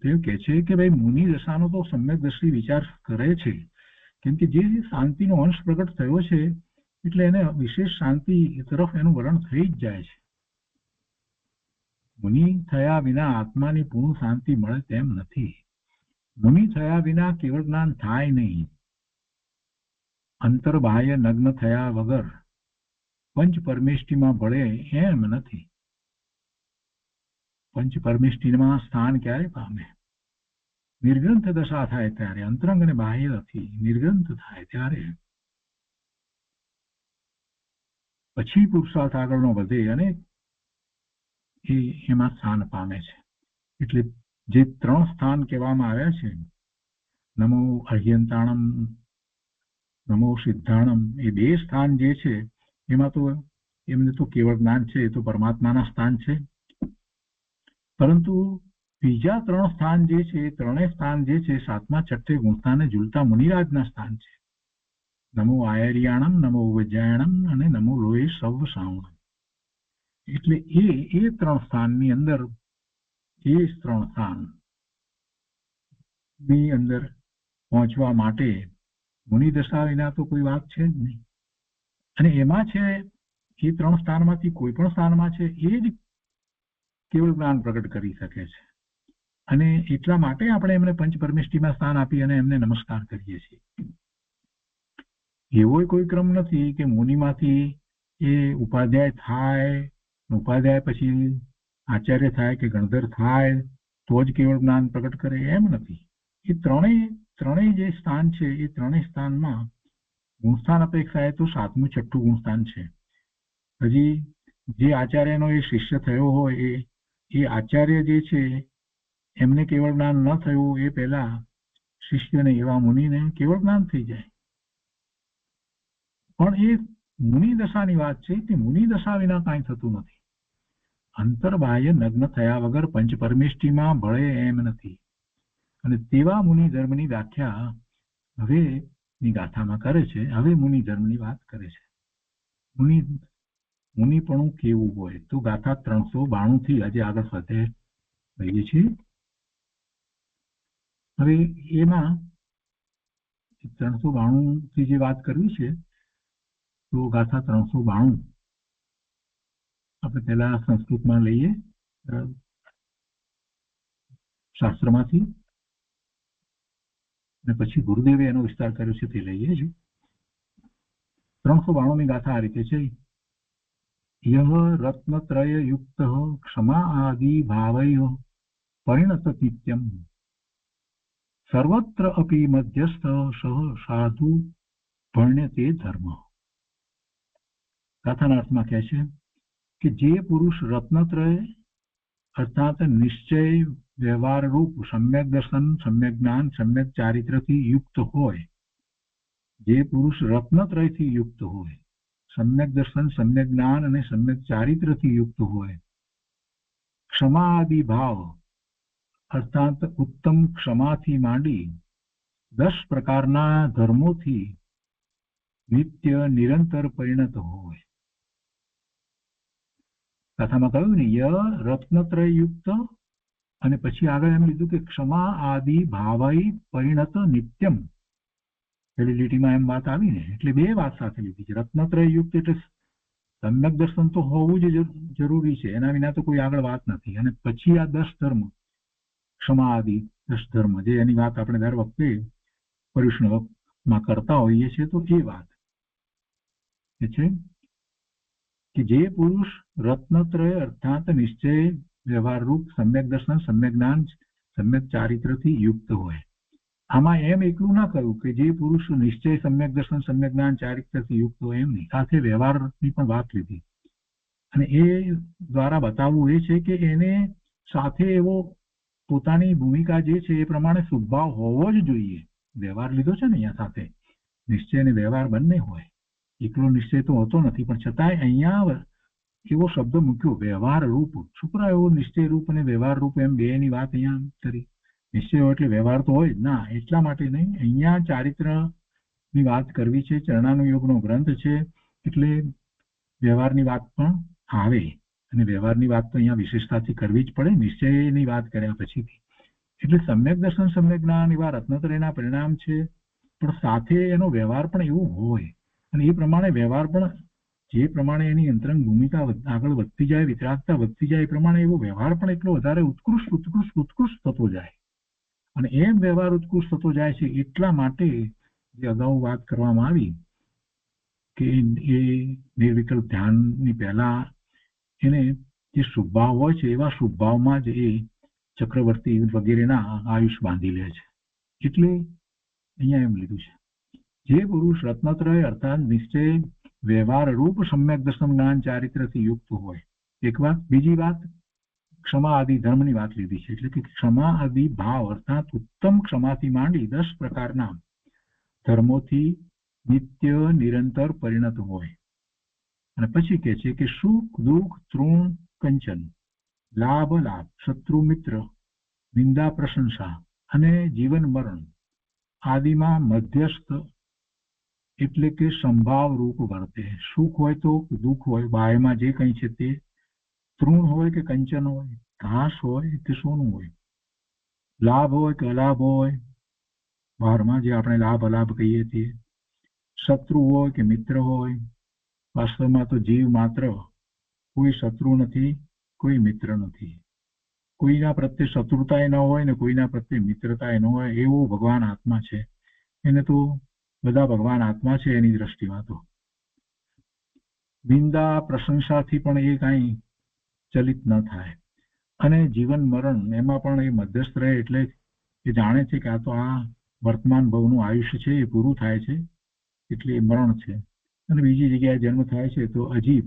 એવું કે છે કે ભાઈ મુનિ દશાનો તો સમ્યક દ્રષ્ટિ વિચાર કરે છે, કેમ કે જે શાંતિનો અંશ પ્રગટ થયો છે એટલે એને વિશેષ શાંતિ તરફ એનું વલણ થઈ જ જાય છે. મુનિ થયા વિના આત્માની પૂર્ણ શાંતિ મળે તેમ નથી. મુનિ થયા વિના કેવળ જ્ઞાન થાય નહીં. અંતર બાહ્ય નગ્ન થયા વગર પંચ પરમેષ્ટિમાં ભળે એમ નથી. પંચ પરમેષ્ટિમાં સ્થાન ક્યારે પામે? નિર્ગ્રંથ દશા થાય ત્યારે, અંતરંગ અને બાહ્યથી નિર્ગ્રંથ થાય ત્યારે પછી પુરુષાર્થ આગળનો વધે અને એ એમાં સ્થાન પામે છે. એટલે જે 3 સ્થાન કહેવામાં આવ્યા છે, નમો અર્યંતાણમ, નમો સિદ્ધાણમ, એ 2 સ્થાન જે છે એમાં તો એમને તો કેવળ જ્ઞાન છે, એ તો પરમાત્માના સ્થાન છે. પરંતુ બીજા 3 સ્થાન જે છે, એ 3 સ્થાન જે છે 7મા છઠ્ઠે ગુણસ્થાને ઝૂલતા મુનિરાજના સ્થાન છે. નમો આયર્યાણમ, નમો વજ્જાયણમ અને નમો લોહી સવ સાવણમ. એટલે એ 3 સ્થાનની અંદર, એ 3 સ્થાન ની અંદર પહોંચવા માટે મુનિ દશા વિના તો કોઈ વાત છે જ નહીં. અને એમાં છે એ 3 સ્થાનમાંથી કોઈ પણ સ્થાનમાં છે એ જ કેવળ જ્ઞાન પ્રગટ કરી શકે છે. અને એટલા માટે આપણે એમને પંચ પરમેષ્ટિમાં સ્થાન આપી અને એમને નમસ્કાર કરીએ છીએ. એવો કોઈ ક્રમ નથી કે મુનિમાંથી એ ઉપાધ્યાય થાય, ઉપાધ્યાય પછી આચાર્ય થાય કે ગણધર થાય તો જ કેવળ જ્ઞાન પ્રગટ કરે, એમ નથી. એ ત્રણેય જે સ્થાન છે એ 3 સ્થાનમાં ગુણસ્થાન અપેક્ષાએ તો 7મું છઠ્ઠું ગુણસ્થાન છે. હજી જે આચાર્યનો એ શિષ્ય થયો હોય એ આચાર્ય જે છે એમને કેવળ જ્ઞાન ન થયું એ પહેલા શિષ્યને એવા મુનિને કેવળ જ્ઞાન થઈ જાય. પણ એ મુનિ દશાની વાત છે કે મુનિ દશા વિના કાંઈ થતું નથી. અંતર બાહ્ય નગ્ન થયા વગર પંચ પરમેષ્ટિમાં ભળે એમ નથી. અને તેવા મુનિ ધર્મની વ્યાખ્યા હવે ની ગાથામાં કરે છે. હવે મુનિ ધર્મની વાત કરે છે. મુનિપણું કેવું હોય તો ગાથા 392 થી આજે આગળ સાથે રહીએ છીએ. હવે એમાં 392 થી જે વાત કરવી છે તો ગાથા 392 આપણે પહેલા સંસ્કૃતમાં લઈએ શાસ્ત્રમાંથી, અને પછી ગુરુદેવે એનો વિસ્તાર કર્યો છે તે લઈએ છીએ. 392 ની ગાથા આ રીતે છે. યહ રત્નત્રય યુક્ત ક્ષમા આદિ ભાવૈ પરિણત નિત્યમ સર્વત્ર અપી મધ્યસ્થ સહ સાધુ ભણ્યતે ધર્મ. ગાથાના અર્થમાં કહે છે કે જે પુરુષ રત્નત્રય અર્થાત નિશ્ચય, વ્યવહાર રૂપ સમ્યક દર્શન, સમ્યક જ્ઞાન, સમ્યક ચારિત્રથી યુક્ત હોય, જે પુરુષ રત્નત્રયથી યુક્ત હોય, સમ્યક દર્શન, સમ્યક જ્ઞાન અને સમ્યક ચારિત્રથી યુક્ત હોય, ક્ષમા આદિ ભાવ અર્થાત ઉત્તમ ક્ષમાથી માંડી 10 પ્રકારના ધર્મોથી નિત્ય નિરંતર પરિણત હોય. કથામાં કહ્યું ને ય રત્નત્રય યુક્ત, અને પછી આગળ એમ લીધું કે ક્ષમા આદિ ભાવૈ પરિણત નિત્યમ. પેલી લીટીમાં એમ વાત આવી ને, એટલે 2 વાત સાથે લીધી છે. રત્નત્રય યુક્ત એટલે સમ્યક દર્શન તો હોવું જ જરૂરી છે, એના વિના તો કોઈ આગળ વાત નથી. અને પછી આ 10 ધર્મ, ક્ષમા આદિ 10 ધર્મ, જે એની વાત આપણે દર વખતે પર્યુષણમાં કરતા હોઈએ છીએ, તો એ વાત એ છે કે જે પુરુષ રત્નત્રય અર્થાત નિશ્ચય, વ્યવહાર રૂપ સમ્યક દર્શન, સમ્યક જ્ઞાન, સમ્યક ચારિત્રથી યુક્ત હોય. આમાં એમ એકલું ના કહ્યું કે જે પુરુષ નિશ્ચય, સમ્યક દર્શન, સમ્યક જ્ઞાન, ચારિત્રથી યુક્ત હોય એમ નહીં, સાથે વ્યવહારની પણ વાત લીધી. અને એ દ્વારા બતાવવું એ છે કે એને સાથે એવો પોતાની ભૂમિકા જે છે એ પ્રમાણે શુભભાવ હોવો જ જોઈએ. વ્યવહાર લીધો છે ને અહીંયા સાથે, નિશ્ચય અને વ્યવહાર બંને હોય. એકલો નિશ્ચય તો હોતો નથી, પણ છતાંય અહીંયા એવો શબ્દ મૂક્યો વ્યવહાર રૂપ. શુક્ર એવો નિશ્ચય રૂપ અને વ્યવહાર રૂપ એમ બે ની વાત અહીંયા કરી. નિશ્ચય હોય એટલે વ્યવહાર તો હોય જ ના, એટલા માટે નહીં. અહીંયા ચારિત્ર ની વાત કરવી છે. ચરણાનુયોગનો ગ્રંથ છે એટલે વ્યવહારની વાત પણ આવે, અને વ્યવહારની વાત તો અહીંયા વિશેષતાથી કરવી જ પડે નિશ્ચયની વાત કર્યા પછીથી. એટલે સમ્યક દર્શન સમ્યક જ્ઞાન એવા રત્નત્રયના પરિણામ છે, પણ સાથે એનો વ્યવહાર પણ એવો હોય, અને એ પ્રમાણે વ્યવહાર પણ જે પ્રમાણે એની અંતરંગ ભૂમિકા આગળ વધતી જાય, વિતરાગતા વધતી જાય, એ પ્રમાણે એવો વ્યવહાર પણ એટલો વધારે ઉત્કૃષ્ટ થતો જાય. અને એમ વ્યવહાર ઉત્કૃષ્ટ થતો જાય છે એટલા માટે જે અગાઉ વાત કરવામાં આવી કે એ નિર્વિકલ્પ ધ્યાનની પહેલા એને જે શુભભાવ હોય છે એવા શુભભાવમાં જ એ ચક્રવર્તી વગેરેના આયુષ બાંધી લે છે. એટલે અહીંયા એમ લીધું છે, જે પુરુષ રત્નત્રય અર્થાત નિશ્ચય વ્યવહાર રૂપ સમ્યક દર્શન જ્ઞાન ચારિત્રથી યુક્ત હોય. એક વાત. બીજી વાત, ક્ષમા આદિ ધર્મની વાત લીધી છે. એટલે કે ક્ષમા આદિ ભાવ અર્થાત ઉત્તમ ક્ષમાથી માંડી 10 પ્રકારના ધર્મોથી નિત્ય નિરંતર પરિણત હોય. અને પછી કહે છે કે સુખ દુઃખ તૃણ કંચન, લાભ લાભ, શત્રુ મિત્ર, નિંદા પ્રશંસા અને જીવન મરણ આદિમાં મધ્યસ્થ એટલે કે સંભાવ રૂપ વર્તે. સુખ હોય તો દુઃખ હોય, બાહ્યમાં જે કંઈ છે તે, તૃણ હોય કે કંચન હોય, ઘાસ હોય કે સોનું હોય, લાભ હોય કે અલાભ હોય, બહારમાં જે આપણે લાભ અલાભ કહીએ છીએ, શત્રુ હોય કે મિત્ર હોય. વાસ્તવમાં તો જીવ માત્ર, કોઈ શત્રુ નથી, કોઈ મિત્ર નથી. કોઈના પ્રત્યે શત્રુતાય ન હોય ને કોઈના પ્રત્યે મિત્રતાય ન હોય, એવો ભગવાન આત્મા છે. એને તો બધા ભગવાન આત્મા છે એની દ્રષ્ટિમાં તો. નિંદા પ્રશંસાથી પણ એ કાંઈ ચલિત ન થાય. અને જીવન મરણ એમાં પણ એ મધ્યસ્થ રહે, એટલે એ જાણે છે કે આ તો આ વર્તમાન ભવનું આયુષ્ય છે, એ પૂરું થાય છે એટલે એ મરણ છે. અને બીજી જગ્યાએ જન્મ થાય છે તો હજી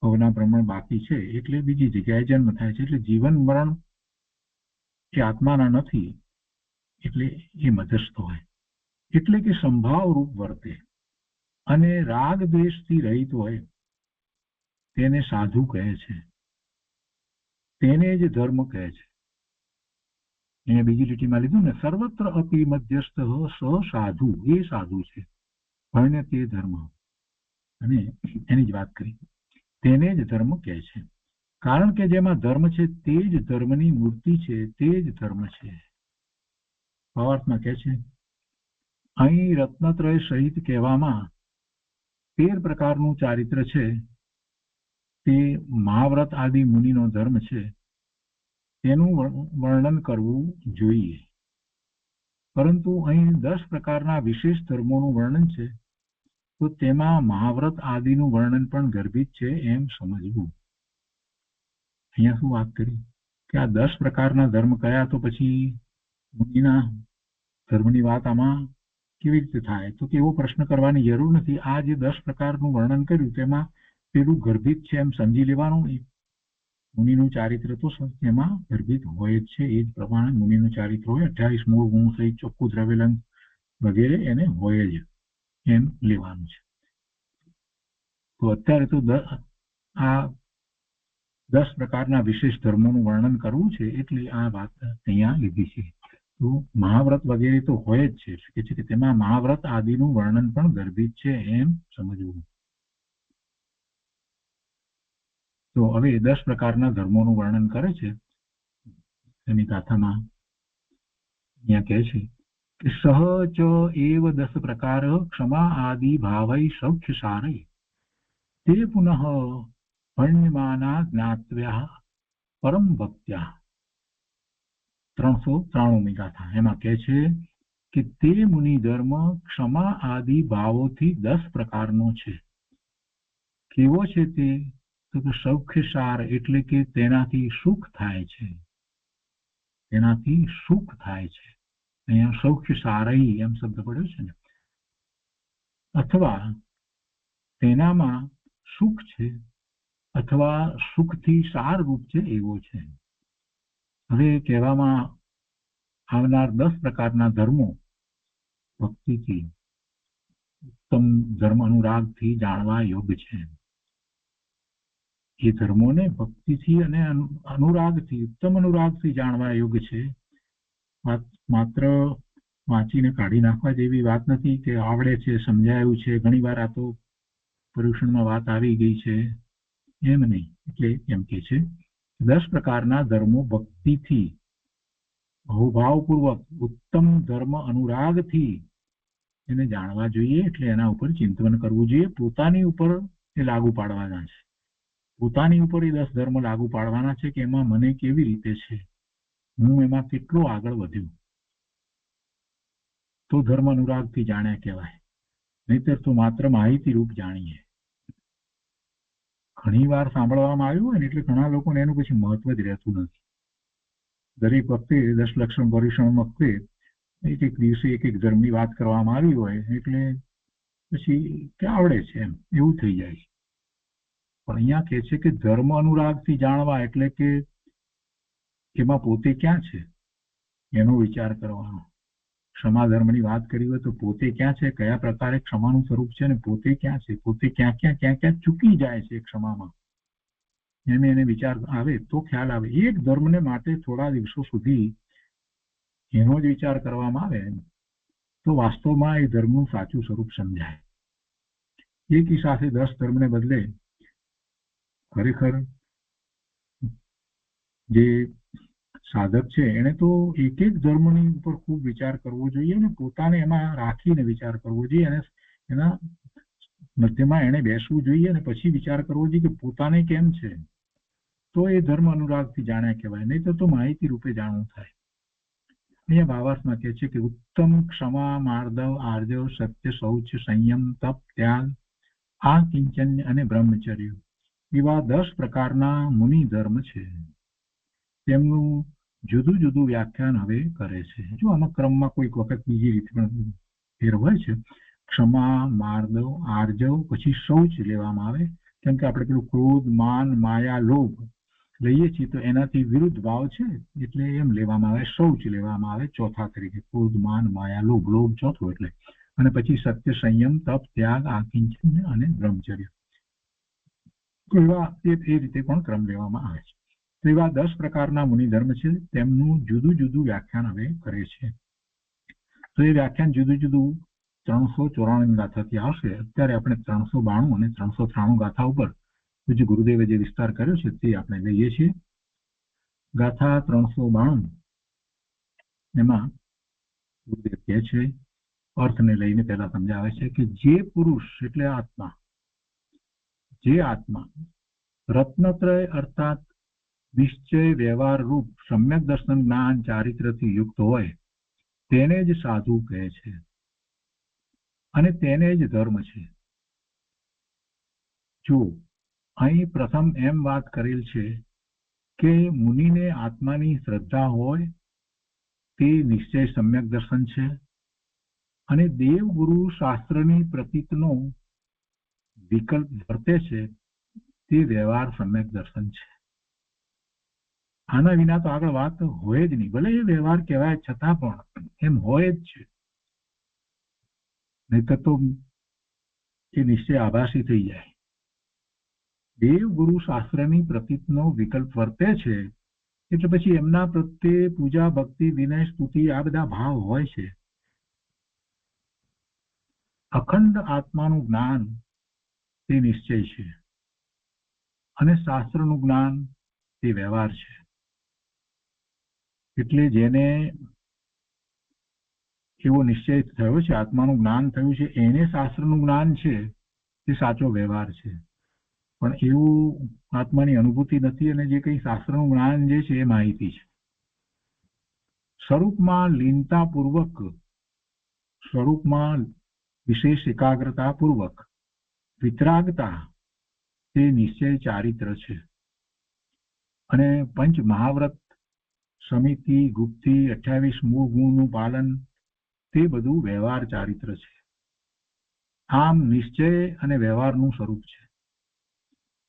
ભવના ભ્રમણ બાકી છે એટલે બીજી જગ્યાએ જન્મ થાય છે. એટલે જીવન મરણ એ આત્માના નથી, એટલે એ મધ્યસ્થ હોય. એટલે કે સંભાવ રૂપ વર્તે અને રાગ દ્વેષથી રહિત હોય તેને સાધુ કહે છે, તેને જ ધર્મ કહે છે. અહીંયા બીજી લીટીમાં લીધું ને, સર્વત્ર અપી મધ્યસ્થ સ સાધુ, એ સાધુ છે, ભણને તે ધર્મ. અને એની જ વાત કરી, તેને જ ધર્મ કહે છે. કારણ કે જેમાં ધર્મ છે તે જ ધર્મની મૂર્તિ છે, તે જ ધર્મ છે. ભાવાર્થમાં કહે છે, અહીં રત્નત્રય સહિત કહેવામાં 13 પ્રકારનું ચારિત્ર છે તે મહાવ્રત આદિ મુનિનો ધર્મ છે, તેનું વર્ણન કરવું જોઈએ. પરંતુ અહીં 10 પ્રકારના વિશેષ ધર્મોનું વર્ણન છે, તો તેમાં મહાવ્રત આદિનું વર્ણન પણ ગર્ભિત છે એમ સમજવું. અહીંયા શું વાત કરી કે આ 10 પ્રકારના ધર્મ કયા, તો પછી મુનિના ધર્મની વાત આમાં કેવી રીતે થાય? તો એવો પ્રશ્ન કરવાની જરૂર નથી. આ જે 10 પ્રકારનું વર્ણન કર્યું તેમાં પેલું ગર્ભિત છે એમ સમજી લેવાનું. મુનિનું ચારિત્ર તો એમાં ગર્ભિત હોય જ છે, એ જ પ્રમાણે મુનિનું ચારિત્ર હોય. 28 મૂળ ગુણ સહિત ચોખ્ખું દ્રવ્યલંગ વગેરે એને હોય જ એમ લેવાનું છે. તો અત્યારે તો આ 10 પ્રકારના વિશેષ ધર્મોનું વર્ણન કરવું છે એટલે આ વાત અહીંયા લીધી છે. તો મહાવ્રત વગેરે તો હોય જ છે કે તેમાં મહાવ્રત આદિનું વર્ણન પણ ગર્ભિત છે એમ સમજવું. તો હવે 10 પ્રકારના ધર્મોનું વર્ણન કરે છે એની ગાથામાં. અહીંયા કહે છે કે સહચ એવ 10 પ્રકાર ક્ષમા આદિ ભાવૈ સૌખ્ય સારે તે પુનઃ ભણ્યમાના જ્ઞાત્વ્યા પરમ ભક્ત્યા. 393મી ગાથા. એમાં કહે છે કે તે મુનિ ધર્મ ક્ષમા આદિ ભાવોથી 10 પ્રકારનો છે. કેવો છે તે? તો કે સૌખ્ય સાર, એટલે કે તેનાથી સુખ થાય છે, તેનાથી સુખ થાય છે. અહીંયા સૌખ્ય સારઈ એમ શબ્દ પડ્યો છે ને. અથવા તેનામાં સુખ છે, અથવા સુખથી સાર રૂપ છે એવો છે. હવે કહેવામાં આવનાર 10 પ્રકારના ધર્મો ભક્તિથી, ઉત્તમ ધર્મ અનુરાગથી જાણવા યોગ્ય છે. એ ધર્મોને ભક્તિથી અને અનુરાગથી, ઉત્તમ અનુરાગથી જાણવા યોગ્ય છે. માત્ર વાંચીને કાઢી નાખવા જેવી વાત નથી કે આવડે છે, સમજાયું છે. ઘણી વાર આ તો પર્યુષણમાં વાત આવી ગઈ છે, એમ નહીં. એટલે એમ કે છે 10 પ્રકારના ધર્મો ભક્તિથી, ભાવપૂર્વક, ઉત્તમ ધર્મ અનુરાગથી એને જાણવા જોઈએ. એટલે એના ઉપર ચિંતન કરવું જોઈએ. પોતાની ઉપર એ લાગુ પાડવાના છે. પોતાની ઉપર એ 10 ધર્મ લાગુ પાડવાના છે કે એમાં મને કેવી રીતે છે, હું એમાં કેટલો આગળ વધ્યો, તો ધર્મ અનુરાગથી જાણ્યા કહેવાય. નહીતર તો માત્ર માહિતી રૂપ જાણીએ. ઘણી વાર સાંભળવામાં આવ્યું હોય ને એટલે ઘણા લોકોને એનું પછી મહત્વ જ રહેતું નથી. દરેક વખતે 10 લક્ષણ પર્યુષણ વખતે એક દિવસે એક ધર્મની વાત કરવામાં આવી હોય એટલે પછી કે આવડે છે એમ એવું થઈ જાય છે. પણ અહીંયા કહે છે કે ધર્મ અનુરાગથી જાણવા એટલે કે એમાં પોતે ક્યાં છે એનો વિચાર કરવાનો. ક્ષમા ધર્મની વાત કરી હોય તો પોતે ક્યાં છે, કયા પ્રકારે ક્ષમાનું સ્વરૂપ છે, અને પોતે ક્યાં છે, પોતે ક્યાં ક્યાં ચૂકી જાય છે ક્ષમામાં, એમ એને વિચાર આવે તો ખ્યાલ આવે. એક ધર્મને માટે થોડા દિવસો સુધી એનો જ વિચાર કરવામાં આવે તો વાસ્તવમાં એ ધર્મનું સાચું સ્વરૂપ સમજાય. એકી સાથે 10 ધર્મને બદલે ખરેખર જે સાધક છે એને તો એક ધર્મની ઉપર ખૂબ વિચાર કરવો જોઈએ અને પોતાને એમાં રાખીને વિચાર કરવો જોઈએ અને એના મધ્યમાં એને બેસવું જોઈએ અને પછી વિચાર કરવો જોઈએ કે પોતાને કેમ છે, તો એ ધર્મ અનુરાગથી જાણ્યા કહેવાય. નહીં તો માહિતી રૂપે જાણવું થાય. અહીંયા ભાવાર્થમાં કહે છે કે ઉત્તમ ક્ષમા, માર્દવ, આર્જવ, સત્ય, શૌચ, સંયમ, તપ, ત્યાગ, આ કિંચન્ય અને બ્રહ્મચર્ય એવા 10 પ્રકારના મુનિ ધર્મ છે. તેમનું જુદું જુદું વ્યાખ્યાન હવે કરે છે. જો આમાં ક્રમમાં કોઈક વખત બીજી રીતે પણ ફેર હોય છે. ક્ષમા, માર્દવ, આર્જવ, પછી શૌચ લેવામાં આવે. કેમ કે આપણે પેલું ક્રોધ, માન, માયા, લોભ લઈએ છીએ તો એનાથી વિરુદ્ધ ભાવ છે એટલે એમ લેવામાં આવે. શૌચ લેવામાં આવે ચોથા તરીકે. ક્રોધ, માન, માયા, લોભ. લોભ ચોથો એટલે. અને પછી સત્ય, સંયમ, તપ, ત્યાગ, આકિંચન અને બ્રહ્મચર્ય એ રીતે પણ ક્રમ લેવામાં આવે છે. તો એવા 10 પ્રકારના મુનિ ધર્મ છે. તેમનું જુદું જુદું વ્યાખ્યાન હવે કરે છે. તો એ વ્યાખ્યાન જુદું જુદું 394 ગાથાથી આવશે. અત્યારે આપણે 392 અને 393 ગાથા ઉપર જે ગુરુદેવે જે વિસ્તાર કર્યો છે તે આપણે લઈએ છીએ. ગાથા 392 એમાં ગુરુદેવ કહે છે, અર્થને લઈને પહેલા સમજાવે છે કે જે પુરુષ એટલે આત્મા, જે આત્મા રત્નત્રય અર્થાત નિશ્ચય, વ્યવહાર રૂપ સમ્યક દર્શન, જ્ઞાન, ચારિત્રથી યુક્ત હોય તેને જ સાધુ કહે છે અને તેને જ ધર્મ છે. જો અહીં પ્રથમ એમ વાત કરેલ છે કે મુનિને આત્માની શ્રદ્ધા હોય તે નિશ્ચય સમ્યક દર્શન છે અને દેવગુરુ શાસ્ત્રની પ્રતીતનો વિકલ્પ વર્તે છે તે વ્યવહાર સમ્યક દર્શન છે. આના વિના તો આગળ વાત હોય જ નહીં. ભલે એ વ્યવહાર કહેવાય છતાં પણ એમ હોય જ છે. નહીતર તો એ નિશ્ચય આભાસી થઈ જાય. દેવગુરુ શાસ્ત્રની પ્રતીતનો વિકલ્પ વર્તે છે એટલે પછી એમના પ્રત્યે પૂજા, ભક્તિ, વિનય, સ્તુતિ આ બધા ભાવ હોય છે. અખંડ આત્માનું જ્ઞાન તે નિશ્ચય છે અને શાસ્ત્રનું જ્ઞાન તે વ્યવહાર છે. એટલે જેને એવો નિશ્ચય થયો છે, આત્માનું જ્ઞાન થયું છે, એને શાસ્ત્રનું જ્ઞાન છે તે સાચો વ્યવહાર છે. પણ એવું આત્માની અનુભૂતિ નથી અને જે કંઈ શાસ્ત્રનું જ્ઞાન જે છે એ માહિતી છે. સ્વરૂપમાં લીનતાપૂર્વક, સ્વરૂપમાં વિશેષ એકાગ્રતાપૂર્વક વિતરાગતા તે નિશ્ચય ચારિત્ર છે. અને પંચ મહાવ્રત, સમિતિ, ગુપ્તિ, 28 મૂળ ગુણનું પાલન તે બધું વ્યવહાર ચારિત્ર છે. આમ નિશ્ચય અને વ્યવહારનું સ્વરૂપ છે.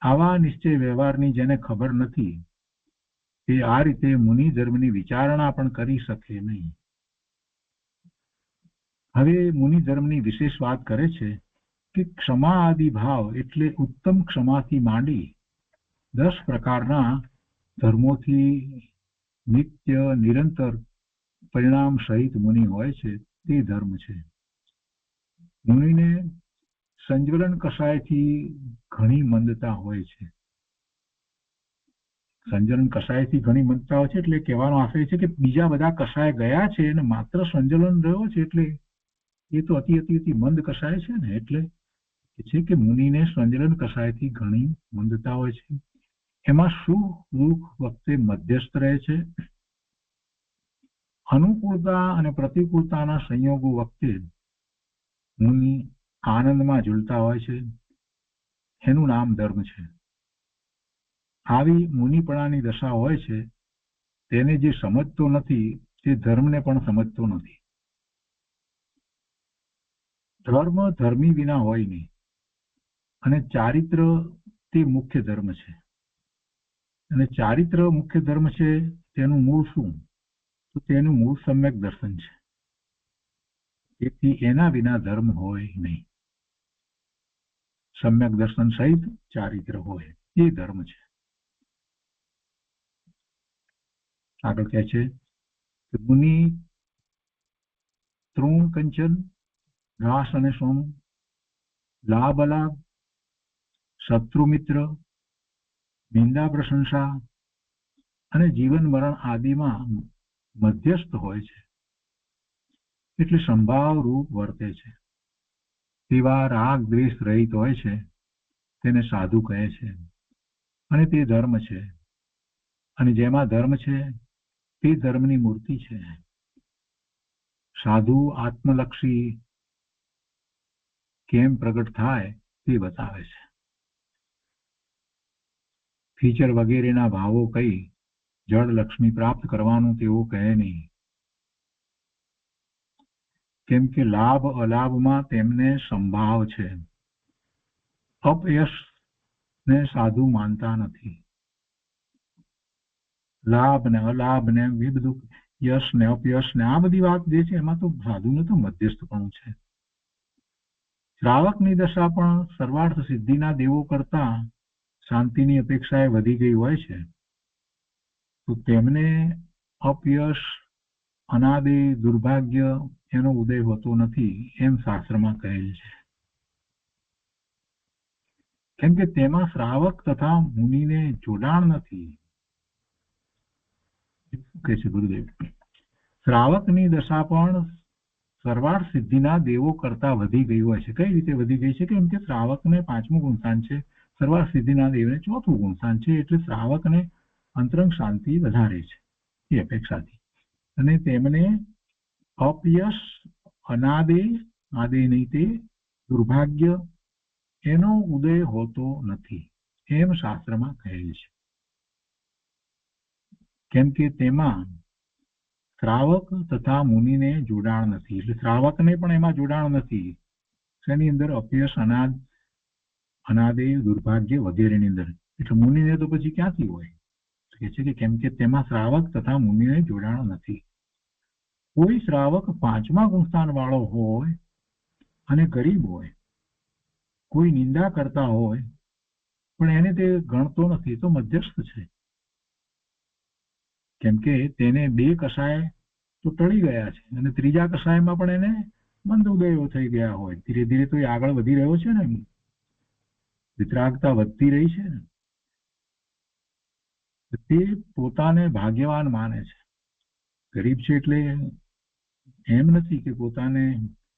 આવા નિશ્ચય વ્યવહારની જેને ખબર નથી એ આ રીતે મુનિ ધર્મની વિચારણા પણ કરી શકે નહીં. હવે મુનિ ધર્મની વિશેષ વાત કરે છે કે ક્ષમા આદિ ભાવ એટલે ઉત્તમ ક્ષમાથી માંડી 10 પ્રકારના ધર્મોથી નિત્ય નિરંતર પરિણામ સહિત મુનિ હોય છે તે ધર્મ છે. મુનિને સંજ્વલન કષાયથી ઘણી મંદતા હોય છે. સંજ્વલન કષાયથી ઘણી મંદતા હોય છે એટલે કહેવાનો આશય છે કે બીજા બધા કષાય ગયા છે અને માત્ર સંજ્વલન રહ્યો છે એટલે એ તો અતિ મંદ કષાય છે ને. એટલે છે કે મુનિને સંજ્વલન કષાયથી ઘણી મંદતા હોય છે. એમાં સુખ દુઃખ વખતે મધ્યસ્થ રહે છે. અનુકૂળતા અને પ્રતિકૂળતાના સંયોગો વખતે મુનિ આનંદમાં ઝૂલતા હોય છે. એનું નામ ધર્મ છે. આવી મુનિપણાની દશા હોય છે તેને જે સમજતો નથી તે ધર્મને પણ સમજતો નથી. ધર્મ ધર્મી વિના હોય નહીં અને ચારિત્ર તે મુખ્ય ધર્મ છે. અને ચારિત્ર મુખ્ય ધર્મ છે તેનું મૂળ શું? તો તેનું મૂળ સમ્યક દર્શન છે. તેથી એના વિના ધર્મ હોય નહીં. સમ્યક દર્શન સહિત ચારિત્ર હોય એ ધર્મ છે. આગળ કહે છે કે મુનિ તૃણ કંચન ઘાસ અને સોનું, લાભ અલાભ, શત્રુ મિત્ર, નિંદા પ્રશંસા અને જીવન મરણ આદિમાં મધ્યસ્થ હોય છે. એટલે સંભાવ રૂપ વર્તે છે. તેવા રાગ દ્વેષ રહિત હોય છે તેને સાધુ કહે છે અને તે ધર્મ છે. અને જેમાં ધર્મ છે તે ધર્મની મૂર્તિ છે. સાધુ આત્મલક્ષી કેમ પ્રગટ થાય તે બતાવે છે. ફીચર વગેરેના ભાવો કઈ જળ લક્ષ્મી પ્રાપ્ત કરવાનું તેઓ કહે નહીં. કેમ કે લાભ અલાભમાં તેમને સંભાવ છે. અપયશ ને સાધુ માનતા નથી. લાભ ને અલાભ ને એ બધું યશ ને અપયશ ને આ બધી વાત જે છે એમાં તો સાધુને તો મધ્યસ્થપણું છે. શ્રાવકની દશા પણ સર્વાર્થ સિદ્ધિના દેવો કરતા શાંતિની અપેક્ષાએ વધી ગઈ હોય છે તો તેમને અપયશ અનાદિ દુર્ભાગ્ય એનો ઉદય હોતો નથી એમ શાસ્ત્રમાં કહેલ છે. કેમ કે તેમાં શ્રાવક તથા મુનિને જોડાણ નથી. કહે છે ગુરુદેવ, શ્રાવકની દશા પણ સર્વાર્થ સિદ્ધિના દેવો કરતા વધી ગઈ હોય છે. કઈ રીતે વધી ગઈ છે? કેમ કે શ્રાવકને 5મું ગુણસ્થાન છે, સર્વાર્થ સિદ્ધિના દેવને 4થું ગુણસ્થાન છે. એટલે શ્રાવકને અંતરંગ શાંતિ વધારે છે એ અપેક્ષાથી. અને તેમને અપયશ અનાદે આદે નહીં તે દુર્ભાગ્ય એનો ઉદય હોતો નથી એમ શાસ્ત્રમાં કહેલ છે. કેમ કે તેમાં શ્રાવક તથા મુનિને જોડાણ નથી. એટલે શ્રાવકને પણ એમાં જોડાણ નથી. શેની અંદર? અપયશ અનાદે દુર્ભાગ્ય વગેરેની અંદર. એટલે મુનિને તો પછી ક્યાંથી હોય? કે છે કે કેમ કે તેમાં શ્રાવક તથા મુનિને જોડાણ નથી. કોઈ શ્રાવક 5મા ગુણસ્થાન વાળો હોય અને ગરીબ હોય, કોઈ નિંદા કરતા હોય પણ એને તે ગણતો નથી તો મધ્યસ્થ છે. કેમ કે તેને 2 કષાય તો ટળી ગયા છે અને 3જા કષાયમાં પણ એને મંદ ઉદયો થઈ ગયા હોય. ધીરે ધીરે તો એ આગળ વધી રહ્યો છે ને, વિતરાગતા વધતી રહી છે ને. તે પોતાને ભાગ્યવાન માને છે. ગરીબ છે એટલે એમ નથી કે પોતાને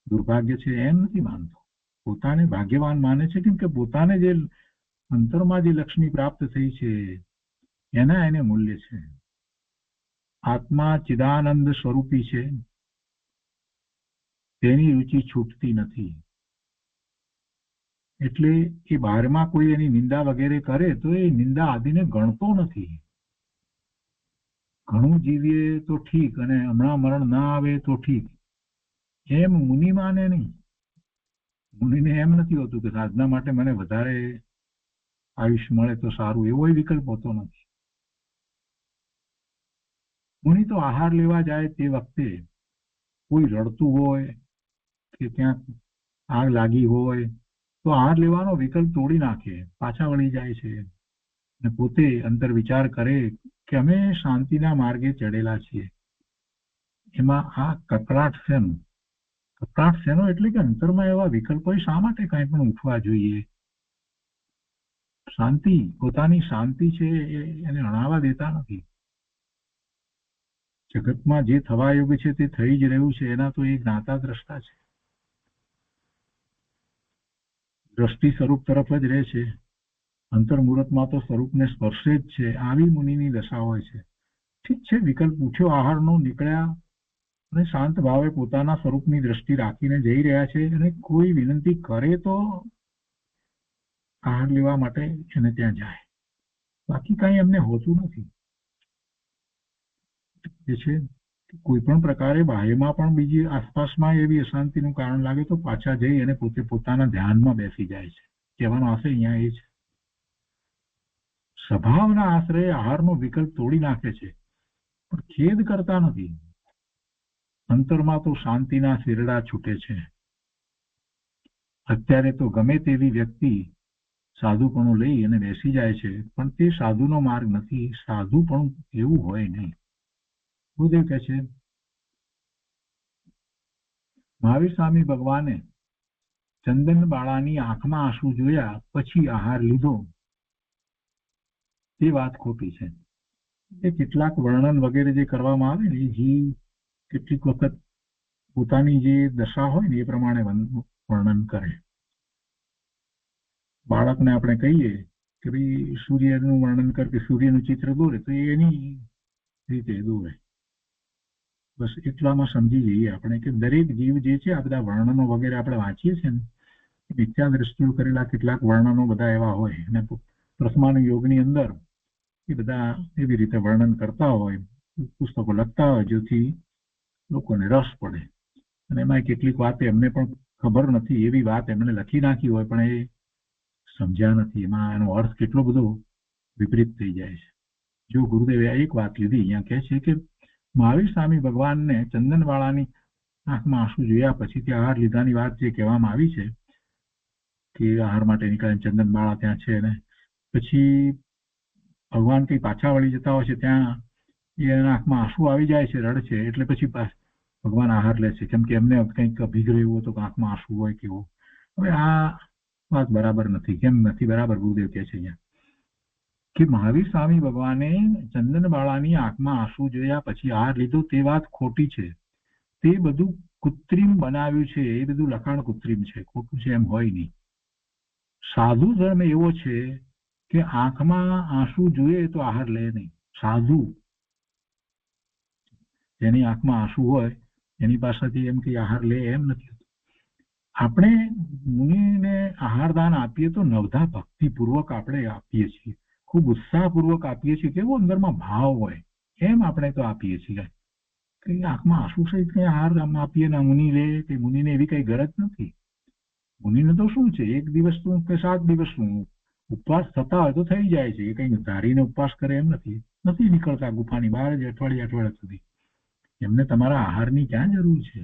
દુર્ભાગ્ય છે એમ નથી માનતો. પોતાને ભાગ્યવાન માને છે કેમ કે પોતાને જે અંતરમાં જે લક્ષ્મી પ્રાપ્ત થઈ છે એના એને મૂલ્ય છે. આત્મા ચિદાનંદ સ્વરૂપી છે, તેની રુચિ છૂટતી નથી. એટલે એ બહારમાં કોઈ એની નિંદા વગેરે કરે તો એ નિંદા આદિને ગણતો નથી. ઘણું જીવીએ તો ઠીક અને હમણાં મરણ ના આવે તો ઠીક એમ મુનિ માને નહીં. મુનિને એમ નથી હોતું કે સાધના માટે મને વધારે આયુષ્ય મળે તો સારું, એવો વિકલ્પ હોતો નથી. મુનિ તો આહાર લેવા જાય તે વખતે કોઈ રડતું હોય કે ત્યાં આગ લાગી હોય તો આહાર લેવાનો વિકલ્પ તોડી નાખે, પાછા વળી જાય છે અને પોતે અંતર વિચાર કરે કે અમે શાંતિના માર્ગે ચડેલા છીએ. એમાં આ કકળાટ શેનો? કકળાટ શેનો એટલે કે અંતરમાં એવા વિકલ્પો શા માટે કાંઈ પણ ઉઠવા જોઈએ? શાંતિ, પોતાની શાંતિ છે એને અણાવા દેતા નથી. જગતમાં જે થવા યોગ્ય છે તે થઈ જ રહ્યું છે, એના તો એ જ્ઞાતા દ્રષ્ટા છે. દ્રષ્ટિ સ્વરૂપ તરફ જ રહે છે, અંતર્મુહૂર્તમાં તો સ્વરૂપને સ્પર્શે જ છે. આવી મુનિની દશા હોય છે. ઠીક છે, વિકલ્પ ઉઠ્યો આહારનો, નીકળ્યા અને શાંત ભાવે પોતાના સ્વરૂપની દ્રષ્ટિ રાખીને જઈ રહ્યા છે અને કોઈ વિનંતી કરે તો આહાર લેવા માટે એને ત્યાં જાય, બાકી કાંઈ એમને હોતું નથી. એ છે કોઈ પણ પ્રકારે બાહ્યમાં પણ બીજી આસપાસમાં એવી અશાંતિનું કારણ લાગે તો પાછા જઈ અને પોતે પોતાના ધ્યાનમાં બેસી જાય છે. કહેવાનો આશય અહીંયા એ છે. સ્વભાવના આશ્રય આહારનો વિકલ્પ તોડી નાખે છે પણ ખેદ કરતા નથી. અંતરમાં તો શાંતિના શેરડા છૂટે છે. અત્યારે તો ગમે તેવી વ્યક્તિ સાધુપણું લઈ અને બેસી જાય છે, પણ તે સાધુનો માર્ગ નથી. સાધુપણું એવું હોય નહીં. ગુરુદેવ કહે છે, મહાવીર સ્વામી ભગવાને ચંદન બાળાની આંખમાં આંસુ જોયા પછી આહાર લીધો તે વાત ખોટી છે. એ કેટલાક વર્ણન વગેરે જે કરવામાં આવે ને એ કેટલીક વખત પોતાની જે દશા હોય ને એ પ્રમાણે વર્ણન કરે. બાળકને આપણે કહીએ કે ભાઈ સૂર્યનું વર્ણન કર કે સૂર્યનું ચિત્ર દોરે તો એની રીતે દોરે. બસ એટલામાં સમજી જઈએ આપણે કે દરેક જીવ જે છે આ બધા વર્ણનો વગેરે આપણે વાંચીએ છીએ ને મિથ્યા દ્રષ્ટિઓ કરેલા કેટલાક વર્ણનો બધા એવા હોય અને પ્રથમાન યોગની અંદર એ બધા એવી રીતે વર્ણન કરતા હોય, પુસ્તકો લખતા હોય જેથી લોકોને રસ પડે. અને એમાં કેટલીક વાત એમને પણ ખબર નથી, એવી વાત એમને લખી નાખી હોય પણ એ સમજ્યા નથી. એમાં એનો અર્થ કેટલો બધો વિપરીત થઈ જાય છે. જો ગુરુદેવે એક વાત લીધી, અહીંયા કહે છે કે મહાવીર સ્વામી ભગવાનને ચંદનવાળાની આંખમાં આંસુ જોયા પછી તે આહાર લીધાની વાત જે કહેવામાં આવી છે કે આહાર માટે નીકળે ચંદનવાળા ત્યાં છે ને પછી ભગવાન કંઈ પાછા વળી જતા હોય છે ત્યાં એના આંખમાં આંસુ આવી જાય છે, રડ છે, એટલે પછી ભગવાન આહાર લે છે, કેમ કે એમને કંઈક અભિગ્રહ એવો હતો કે આંખમાં આંસુ હોય કેવો. હવે આ વાત બરાબર નથી. કેમ નથી બરાબર? ગુરુદેવ કહે છે અહીંયા કે મહાવીર સ્વામી ભગવાને ચંદનબાળાની આંખમાં આંસુ જોયા પછી આહાર લીધો તે વાત ખોટી છે. તે બધું કૃત્રિમ બનાવ્યું છે, એ બધું લખાણ કૃત્રિમ છે, ખોટું છે એમ હોય નહીં. સાધુ ધર્મ એવો છે કે આંખમાં આંસુ જોઈએ તો આહાર લે નહીં. સાધુ જેની આંખમાં આંસુ હોય એની પાસેથી એમ કે આહાર લે એમ નથી. આપણે મુનિને આહારદાન આપીએ તો નવધા ભક્તિપૂર્વક આપણે આપીએ છીએ, ખૂબ ઉત્સાહપૂર્વક આપીએ છીએ, કેવો અંદરમાં ભાવ હોય એમ આપણે તો આપીએ છીએ. કઈ આંખમાં આંસુ સહિત કઈ આહાર આપીએ ને મુનિ લે કે મુનિને એવી કઈ ગરજ નથી. મુનિને તો શું છે, એક દિવસનું કે 7 દિવસનું ઉપવાસ થતા હોય તો થઈ જાય છે. એ કઈ ધારીને ઉપવાસ કરે એમ નથી નીકળતા ગુફાની બહાર જ અઠવાડિયા સુધી. એમને તમારા આહારની ક્યાં જરૂર છે?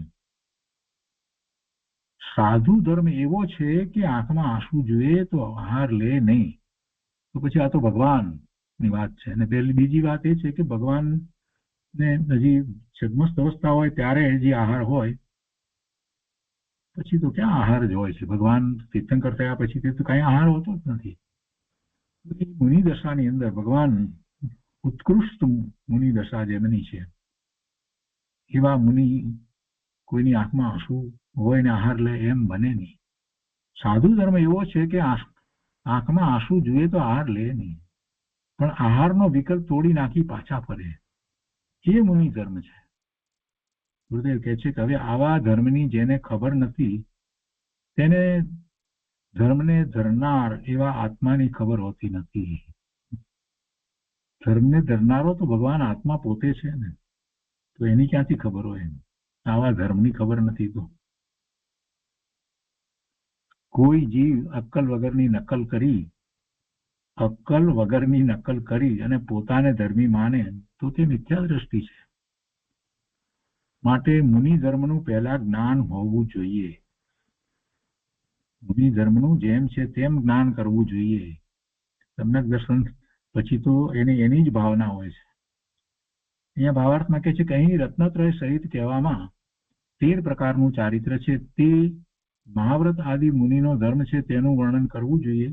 સાધુ ધર્મ એવો છે કે આંખમાં આંસુ જોઈએ તો આહાર લે નહીં. તો પછી આ તો ભગવાનની વાત છે. અને બીજી વાત એ છે કે ભગવાન ને હજી જગમસ્ત અવસ્થા હોય ત્યારે જે આહાર હોય, પછી તો ક્યાં આહાર જ હોય છે. ભગવાન તીર્થંકર થયા પછી તે તો કઈ આહાર હોતો જ નથી. મુનિ દશાની અંદર ભગવાન ઉત્કૃષ્ટ મુનિ દશા જેમની છે એવા મુનિ કોઈની આંખમાં આંસુ હોય ને આહાર લે એમ બને નહીં. સાધુ ધર્મ એવો છે કે આંખમાં આંસુ જોઈએ તો આહાર લે નહીં, પણ આહારનો વિકલ્પ તોડી નાખી પાછા ફરે. એ મુનિ ધર્મ છે. ગુરુદેવ કહે છે કે હવે આવા ધર્મની જેને ખબર નથી તેને ધર્મને ધરનાર એવા આત્માની ખબર હોતી નથી. ધર્મને ધરનારો તો ભગવાન આત્મા પોતે છે ને, તો એની ક્યાંથી ખબર હોય? આવા ધર્મની ખબર નથી. તો કોઈ જીવ અક્કલ વગરની નકલ કરી અને પોતાને ધર્મી માને તો તે મિથ્યા દ્રષ્ટિ છે. માટે મુનિ ધર્મનું પહેલા જ્ઞાન હોવું જોઈએ. મુનિ ધર્મનું જેમ છે તેમ જ્ઞાન કરવું જોઈએ. સમ્યક દર્શન પછી તો એની જ ભાવના હોય છે. અહીંયા ભાવાર્થમાં કહે છે કે અહીં રત્નત્રય સહિત કહેવામાં 13 પ્રકારનું ચારિત્ર છે. તે મહાવ્રત આદિ મુનિનો ધર્મ છે તેનું વર્ણન કરવું જોઈએ,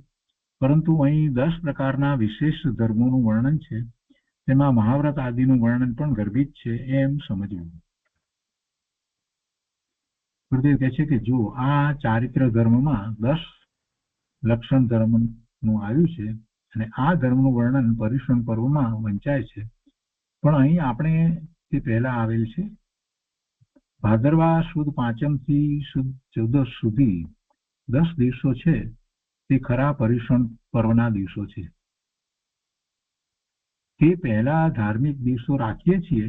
પરંતુ અહીં 10 પ્રકારના વિશેષ ધર્મોનું વર્ણન છે. તેમાં મહાવ્રત આદિનું વર્ણન પણ ગર્ભિત છે એમ સમજવું. ગુરુદેવ કહે છે કે જો આ ચારિત્ર ધર્મમાં 10 લક્ષણ ધર્મનું આવ્યું છે અને આ ધર્મનું વર્ણન પર્યુષણ પર્વમાં વંચાય છે, પણ અહીં આપણે તે પહેલા આવેલ છે. ભાદરવા સુદ 5મ થી સુદ 14 સુધી 10 દિવસો છે તે ખરા પર્યુષણ પર્વના દિવસો છે. તે પહેલા ધાર્મિક દિવસો રાખીએ છીએ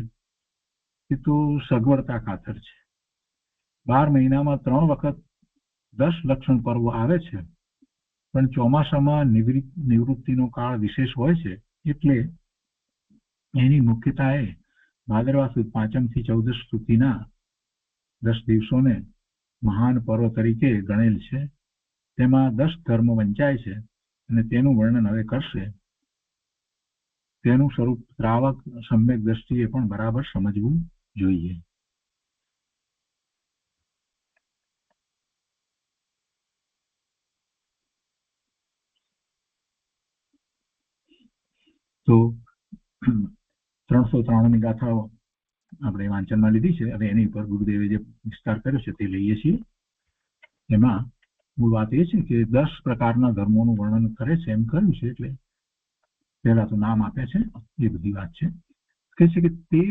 તે તો સગવડતા ખાતર છે. 12 મહિનામાં 3 વખત 10 લક્ષણ પર્વ આવે છે, પણ ચોમાસામાં નિવૃત્તિનો કાળ વિશેષ હોય છે, એટલે એની મુખ્યતા એ ભાદરવા સુદ 5મ થી 14 સુધીના 10 દિવસોને મહાન પર્વ તરીકે ગણેલ છે. તેમાં 10 ધર્મ વંચાય છે અને તેનું વર્ણન હવે કરશે. તેનું સ્વરૂપ શ્રાવક સમ્યક દ્રષ્ટિએ પણ બરાબર સમજવું જોઈએ. તો 393ની ગાથાઓ આપણે વાંચનમાં લીધી છે. હવે એની ઉપર ગુરુદેવે જે વિસ્તાર કર્યો છે તે લઈએ છીએ. એમાં મૂળ વાત એ છે કે 10 પ્રકારના ધર્મોનું વર્ણન કરે છે એમ કર્યું છે, એટલે પહેલા તો નામ આપે છે, એ બધી વાત છે. કહે છે કે તે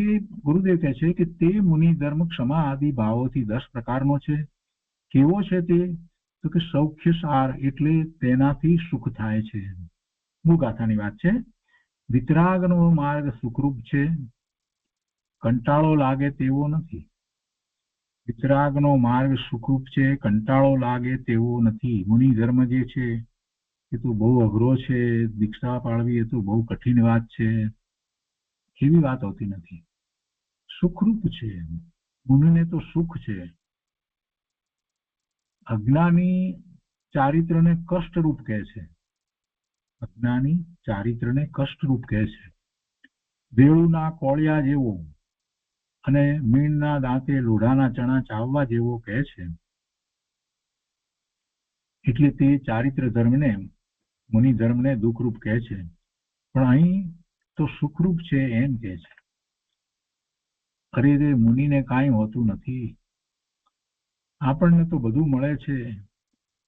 ગુરુદેવ કહે છે કે તે મુનિ ધર્મ ક્ષમા આદિ ભાવોથી 10 પ્રકારનો છે. કેવો છે તે? તો કે સૌખ્ય સાર, એટલે તેનાથી સુખ થાય છે. મૂળ ગાથાની વાત છે. વિતરાગનો માર્ગ સુખરૂપ છે, કંટાળો લાગે તેવો નથી. વિતરાગનો માર્ગ સુખરૂપ છે, કંટાળો લાગે તેવો નથી. મુનિ ધર્મ જે છે એ તો બહુ અઘરો છે, દીક્ષા પાળવી એ તો બહુ કઠિન વાત છે, એવી વાત હોતી નથી. સુખરૂપ છે. મુનિને તો સુખ છે. અજ્ઞાની ચારિત્રને કષ્ટરૂપ કહે છે. અજ્ઞાની ચારિત્રને કષ્ટરૂપ કહે છે. વેળુના કોળિયા જેવો અને મીણના દાંતે લોઢાના ચણા ચાવવા જેવો કહે છે. એટલે તે ચારિત્ર ધર્મને, મુનિ ધર્મને દુઃખરૂપ કહે છે. પણ અહીં તો સુખરૂપ છે એમ કહે છે. અરે રે, મુનિને કાંઈ હોતું નથી, આપણને તો બધું મળે છે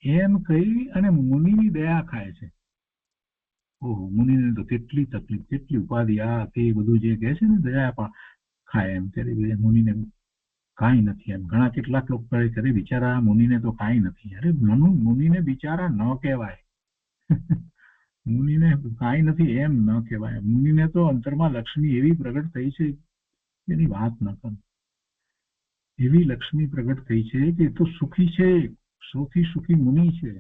એમ કહી અને મુનિની દયા ખાય છે. ઓહો, મુનિને તો કેટલી તકલીફ, કેટલી ઉપાધિ, આ તે બધું જે કહે છે ને દયા પણ ખાય એમ. ત્યારે મુનિને કાંઈ નથી એમ. ઘણા કેટલાક લોકો કહે છે અરે બિચારા મુનિને તો કાંઈ નથી. અરે મુનિને બિચારા ન કહેવાય. મુનિને કાંઈ નથી એમ ન કહેવાય. મુનિને તો અંતરમાં લક્ષ્મી એવી પ્રગટ થઈ છે એની વાત ન કર. એવી લક્ષ્મી પ્રગટ થઈ છે કે તો સુખી છે, સૌથી સુખી મુનિ છે.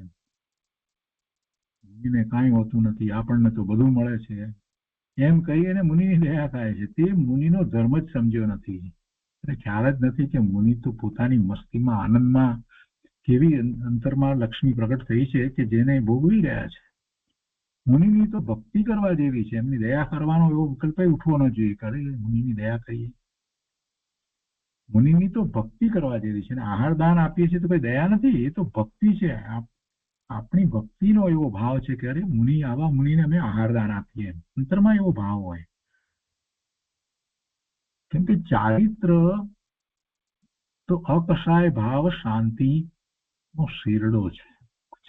મુનિને કાંઈ હોતું નથી, આપણને તો બધું મળે છે એમ કહી અને મુનિની દયા થાય છે. તે મુનિનો ધર્મ જ સમજ્યો નથી. ખ્યાલ જ નથી કે મુનિ તો પોતાની મસ્તીમાં, આનંદમાં કેવી અંતરમાં લક્ષ્મી પ્રગટ થઈ છે કે જેને ભોગવી રહ્યા છે. મુનિની તો ભક્તિ કરવા જેવી છે. એમની દયા કરવાનો એવો વિકલ્પ ઉઠવો ન જોઈએ. કરે મુનિની દયા કરીએ. મુનિની તો ભક્તિ કરવા જેવી છે. આહાર દાન આપીએ છીએ તો કઈ દયા નથી, એ તો ભક્તિ છે. આપણી ભક્તિનો એવો ભાવ છે કે અરે મુનિ, આવા મુનિને અમે આહાર દાન આપીએ. અંતરમાં એવો ભાવ હોય. કેમ કે ચારિત્ર તો અકસાય ભાવ શાંતિ નો શેરડો છે.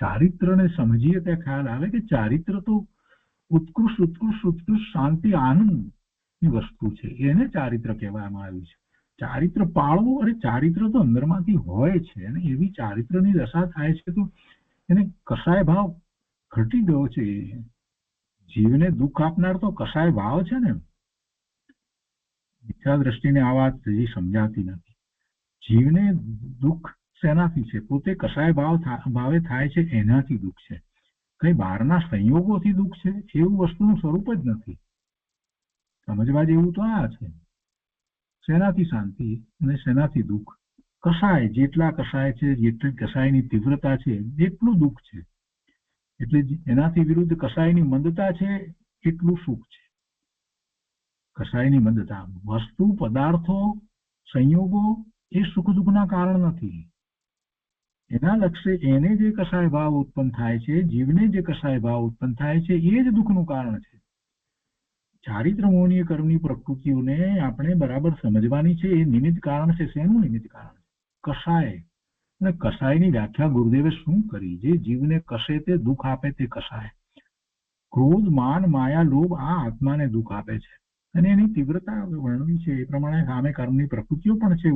ચારિત્રને સમજીએ ત્યાં ખ્યાલ આવે કે ચારિત્ર તો ઉત્કૃષ્ટ શાંતિ આનંદની વસ્તુ છે. એને ચારિત્ર કહેવામાં આવ્યું છે. ચારિત્ર પાળવું, અરે ચારિત્ર તો અંદરમાંથી હોય છે અને એવી ચારિત્રની દશા થાય છે તો એને કસાય ભાવ ઘટી ગયો છે. જીવને દુઃખ આપનાર તો કસાય ભાવ છે ને. મિથ્યા દ્રષ્ટિને આ વાત હજી સમજાતી નથી. જીવને દુઃખ શેનાથી છે? પોતે કસાય ભાવે થાય છે એનાથી દુઃખ છે. કઈ બહારના સંયોગોથી દુઃખ છે એવું વસ્તુનું સ્વરૂપ જ નથી. સમજવા જેવું તો આ છે. શેનાથી શાંતિ અને શેનાથી દુઃખ? કસાય, જેટલા કસાય છે, જેટલી કસાયની તીવ્રતા છે એટલું દુઃખ છે, એટલે એનાથી વિરુદ્ધ કસાયની મંદતા છે એટલું સુખ છે. કસાયની મંદતા, વસ્તુ, પદાર્થો, સંયોગો એ સુખ દુઃખના કારણ નથી. એના લક્ષ્ય એને જે કસાય ભાવ ઉત્પન્ન થાય છે, જીવને જે કસાય ભાવ ઉત્પન્ન થાય છે, એ જ દુઃખનું કારણ છે. ચારિત્ર મોહનીય કર્મની પ્રકૃતિઓને આપણે બરાબર સમજવાની છે. એ નિમિત્ત કારણ છે. શેનું નિમિત્ત કારણ? કસાય. અને કસાયની વ્યાખ્યા ગુરુદેવે શું કરી? જે જીવને કસે તે દુઃખ આપે તે કસાય. ક્રોધ, માન, માયા, લોભ આ આત્માને દુઃખ આપે છે અને એની તીવ્રતા વર્ણવી છે. એ પ્રમાણે સામે કર્મની પ્રકૃતિઓ પણ છે,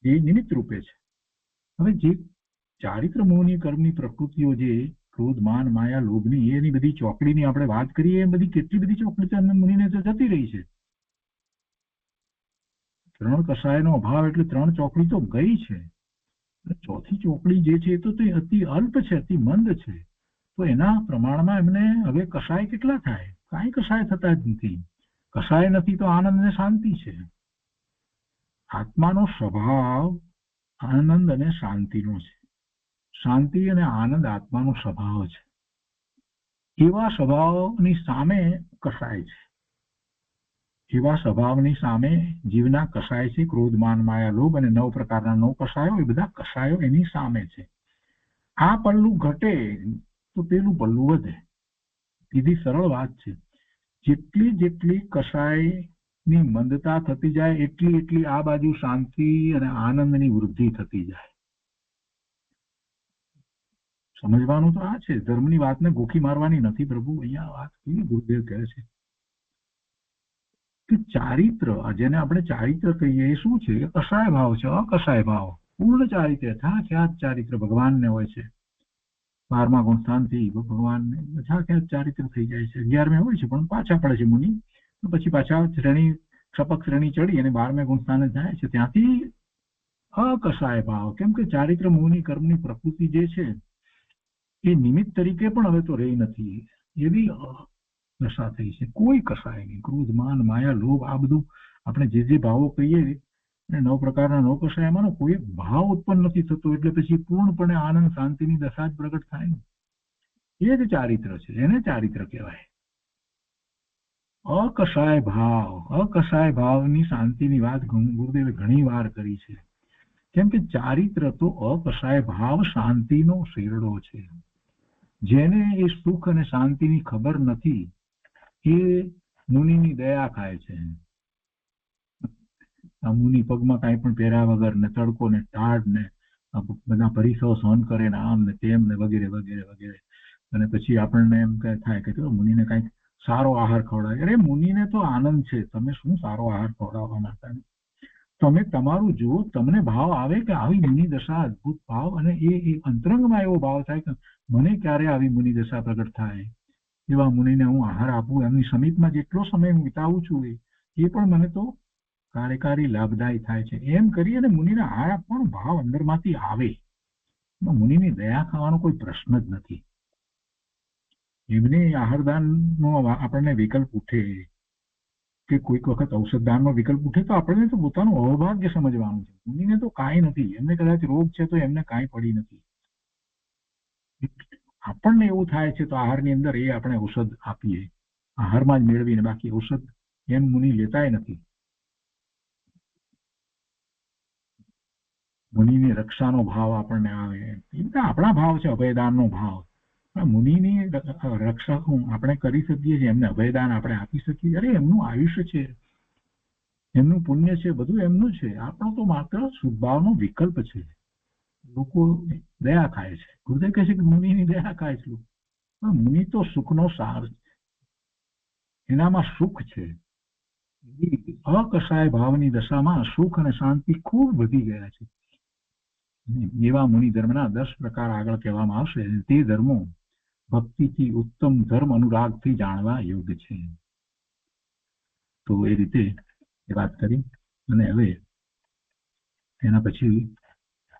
એ નિમિત્ત રૂપે છે. હવે જે ચારિત્ર મોહની કર્મની પ્રકૃતિઓ, જે ક્રોધ, માન, માયા, લોભની, એની બધી ચોકડીની આપણે વાત કરીએ, એ બધી કેટલી બધી ચોકડી મુનિને તો જતી રહી છે. 3 કસાયનો અભાવ એટલે 3 ચોકડી તો ગઈ છે. ચોથી ચોકડી જે છે તો તે અતિ અલ્પ છે, અતિ મંદ છે. તો એના પ્રમાણમાં એમને હવે કસાય કેટલા થાય? કાંઈ કસાય થતા જ નથી. કસાય નથી તો આનંદ અને શાંતિ છે. આત્માનો સ્વભાવ આનંદ અને શાંતિનો છે. શાંતિ અને આનંદ આત્માનો સ્વભાવ છે. એવા સ્વભાવની સામે કસાય છે. એવા સ્વભાવની સામે જીવના કસાય છે. ક્રોધ, માન, માયા, લોભ અને 9 પ્રકારના 9 કસાયો, એ બધા કસાયો એની સામે છે. આ પલ્લું ઘટે તો પેલું પલ્લું વધે. સીધી સરળ વાત છે. જેટલી જેટલી કસાયની મંદતા થતી જાય એટલી એટલી આ બાજુ શાંતિ અને આનંદની વૃદ્ધિ થતી જાય. સમજવાનું તો આ છે. ધર્મની વાતને ગોખી મારવાની નથી પ્રભુ. અહીંયા વાત કેવી ગુરુદેવ કહે છે કે ચારિત્ર, જેને આપણે ચારિત્ર કહીએ, એ શું છે? કસાય ભાવ છે, અકસાય ભાવ. પૂર્ણ ચારિત્ર, ખ્યાત ચારિત્ર ભગવાનને હોય છે. 12મા ગુણ સ્થાનથી ભગવાનને ખ્યાત ચારિત્ર થઈ જાય છે. 11મે હોય છે પણ પાછા પડે છે મુનિ, પછી પાછા શ્રેણી, સપક શ્રેણી ચડી અને 12મે ગુણ સ્થાને જાય છે. ત્યાંથી અકસાય ભાવ. કેમ કે ચારિત્ર મોહની કર્મની પ્રકૃતિ જે છે એ નિમિત્ત તરીકે પણ હવે તો રહી નથી. એવી દશા થઈ છે. કોઈ કસાય નહીં. ક્રોધ, માન, માયા, લોભ, આ બધું આપણે જે જે ભાવો કહીએ, 9 પ્રકારના 9 કસાય, એમાંનો કોઈ ભાવ ઉત્પન્ન નથી થતો. એટલે પછી પૂર્ણપણે આનંદ શાંતિની દશા જ પ્રગટ થાય ને. એ જ ચારિત્ર છે. એને ચારિત્ર કહેવાય. અકસાય ભાવ. અકસાય ભાવની શાંતિની વાત ગુરુદેવે ઘણી વાર કરી છે. કેમ કે ચારિત્ર તો અકસાય ભાવ શાંતિનો શેરડો છે. જેને એ સુખ અને શાંતિની ખબર નથી, એ મુનિની દયા ખાય છે. આ મુનિ પગમાં કાંઈ પણ પહેર્યા વગર ને તડકો ને ટાઢ ને બધા પરિસરો સહન કરે ને આમ ને તેમ ને વગેરે વગેરે વગેરે. અને પછી આપણને એમ થાય કે મુનિને કાંઈક સારો આહાર ખવડાવે. અરે મુનિને તો આનંદ છે. તમે શું સારો આહાર ખવડાવવા માંગતા? તમે તમારું જુઓ, તમને ભાવ આવે કે આવી મુનિ દશા અદભુત ભાવ, અને એ અંતરંગમાં એવો ભાવ થાય કે મને ક્યારે આવી મુનિ દશા પ્રગટ થાય, એવા મુનિને હું આહાર આપું, એમની સમીપમાં જેટલો સમય હું વિતાવું છું એ પણ મને તો કાર્યકારી લાભદાયી થાય છે. એમ કરી અને મુનિને આહાર આપવાનો ભાવ અંદરમાંથી આવે. મુનિની દયા ખાવાનો કોઈ પ્રશ્ન જ નથી. એમને આહારદાનનો આપણને વિકલ્પ ઉઠે કે કોઈક વખત ઔષધદાનનો વિકલ્પ ઉઠે તો આપણે તો પોતાનું અવભાગ્ય સમજવાનું છે. મુનિને તો કાંઈ નથી. એમને કદાચ રોગ છે તો એમને કાંઈ પડી નથી. આપણને એવું થાય છે તો આહારની અંદર એ આપણે ઔષધ આપીએ, આહારમાં જ મેળવીને. બાકી ઔષધ એમ મુનિ લેતાય નથી. મુનિની રક્ષાનો ભાવ આપણને આવે. એ બધા આપણા ભાવ છે, અભયદાનનો ભાવ. મુનિની રક્ષા આપણે કરી શકીએ છીએ, એમને અભયદાન આપણે આપી શકીએ. અરે એમનું આયુષ્ય છે, એમનું પુણ્ય છે, બધું એમનું છે. આપણો તો માત્ર સદભાવનો વિકલ્પ છે. લોકો દયા ખાય છે. ગુરુદેવ કહે છે કે મુનિની દયા ખાય છે. મુનિ તો સુખનો સાર છે. એનામાં સુખ છે. અકસાય ભાવની દશામાં સુખ અને શાંતિ ખૂબ વધી ગયા છે. એવા મુનિ ધર્મના 10 પ્રકાર આગળ કહેવામાં આવશે. તે ધર્મો ભક્તિથી, ઉત્તમ ધર્મ અનુરાગથી જાણવા યોગ્ય છે. તો એ રીતે એ વાત કરી. અને હવે એના પછી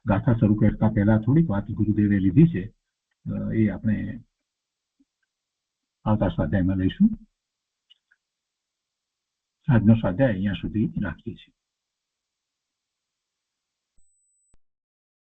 ગાથા શરૂ કરતા પહેલા થોડીક વાત ગુરુદેવે લીધી છે, એ આપણે આવતા સ્વાધ્યાયમાં લઈશું. આજનો સ્વાધ્યાય અહીંયા સુધી રાખીએ છીએ.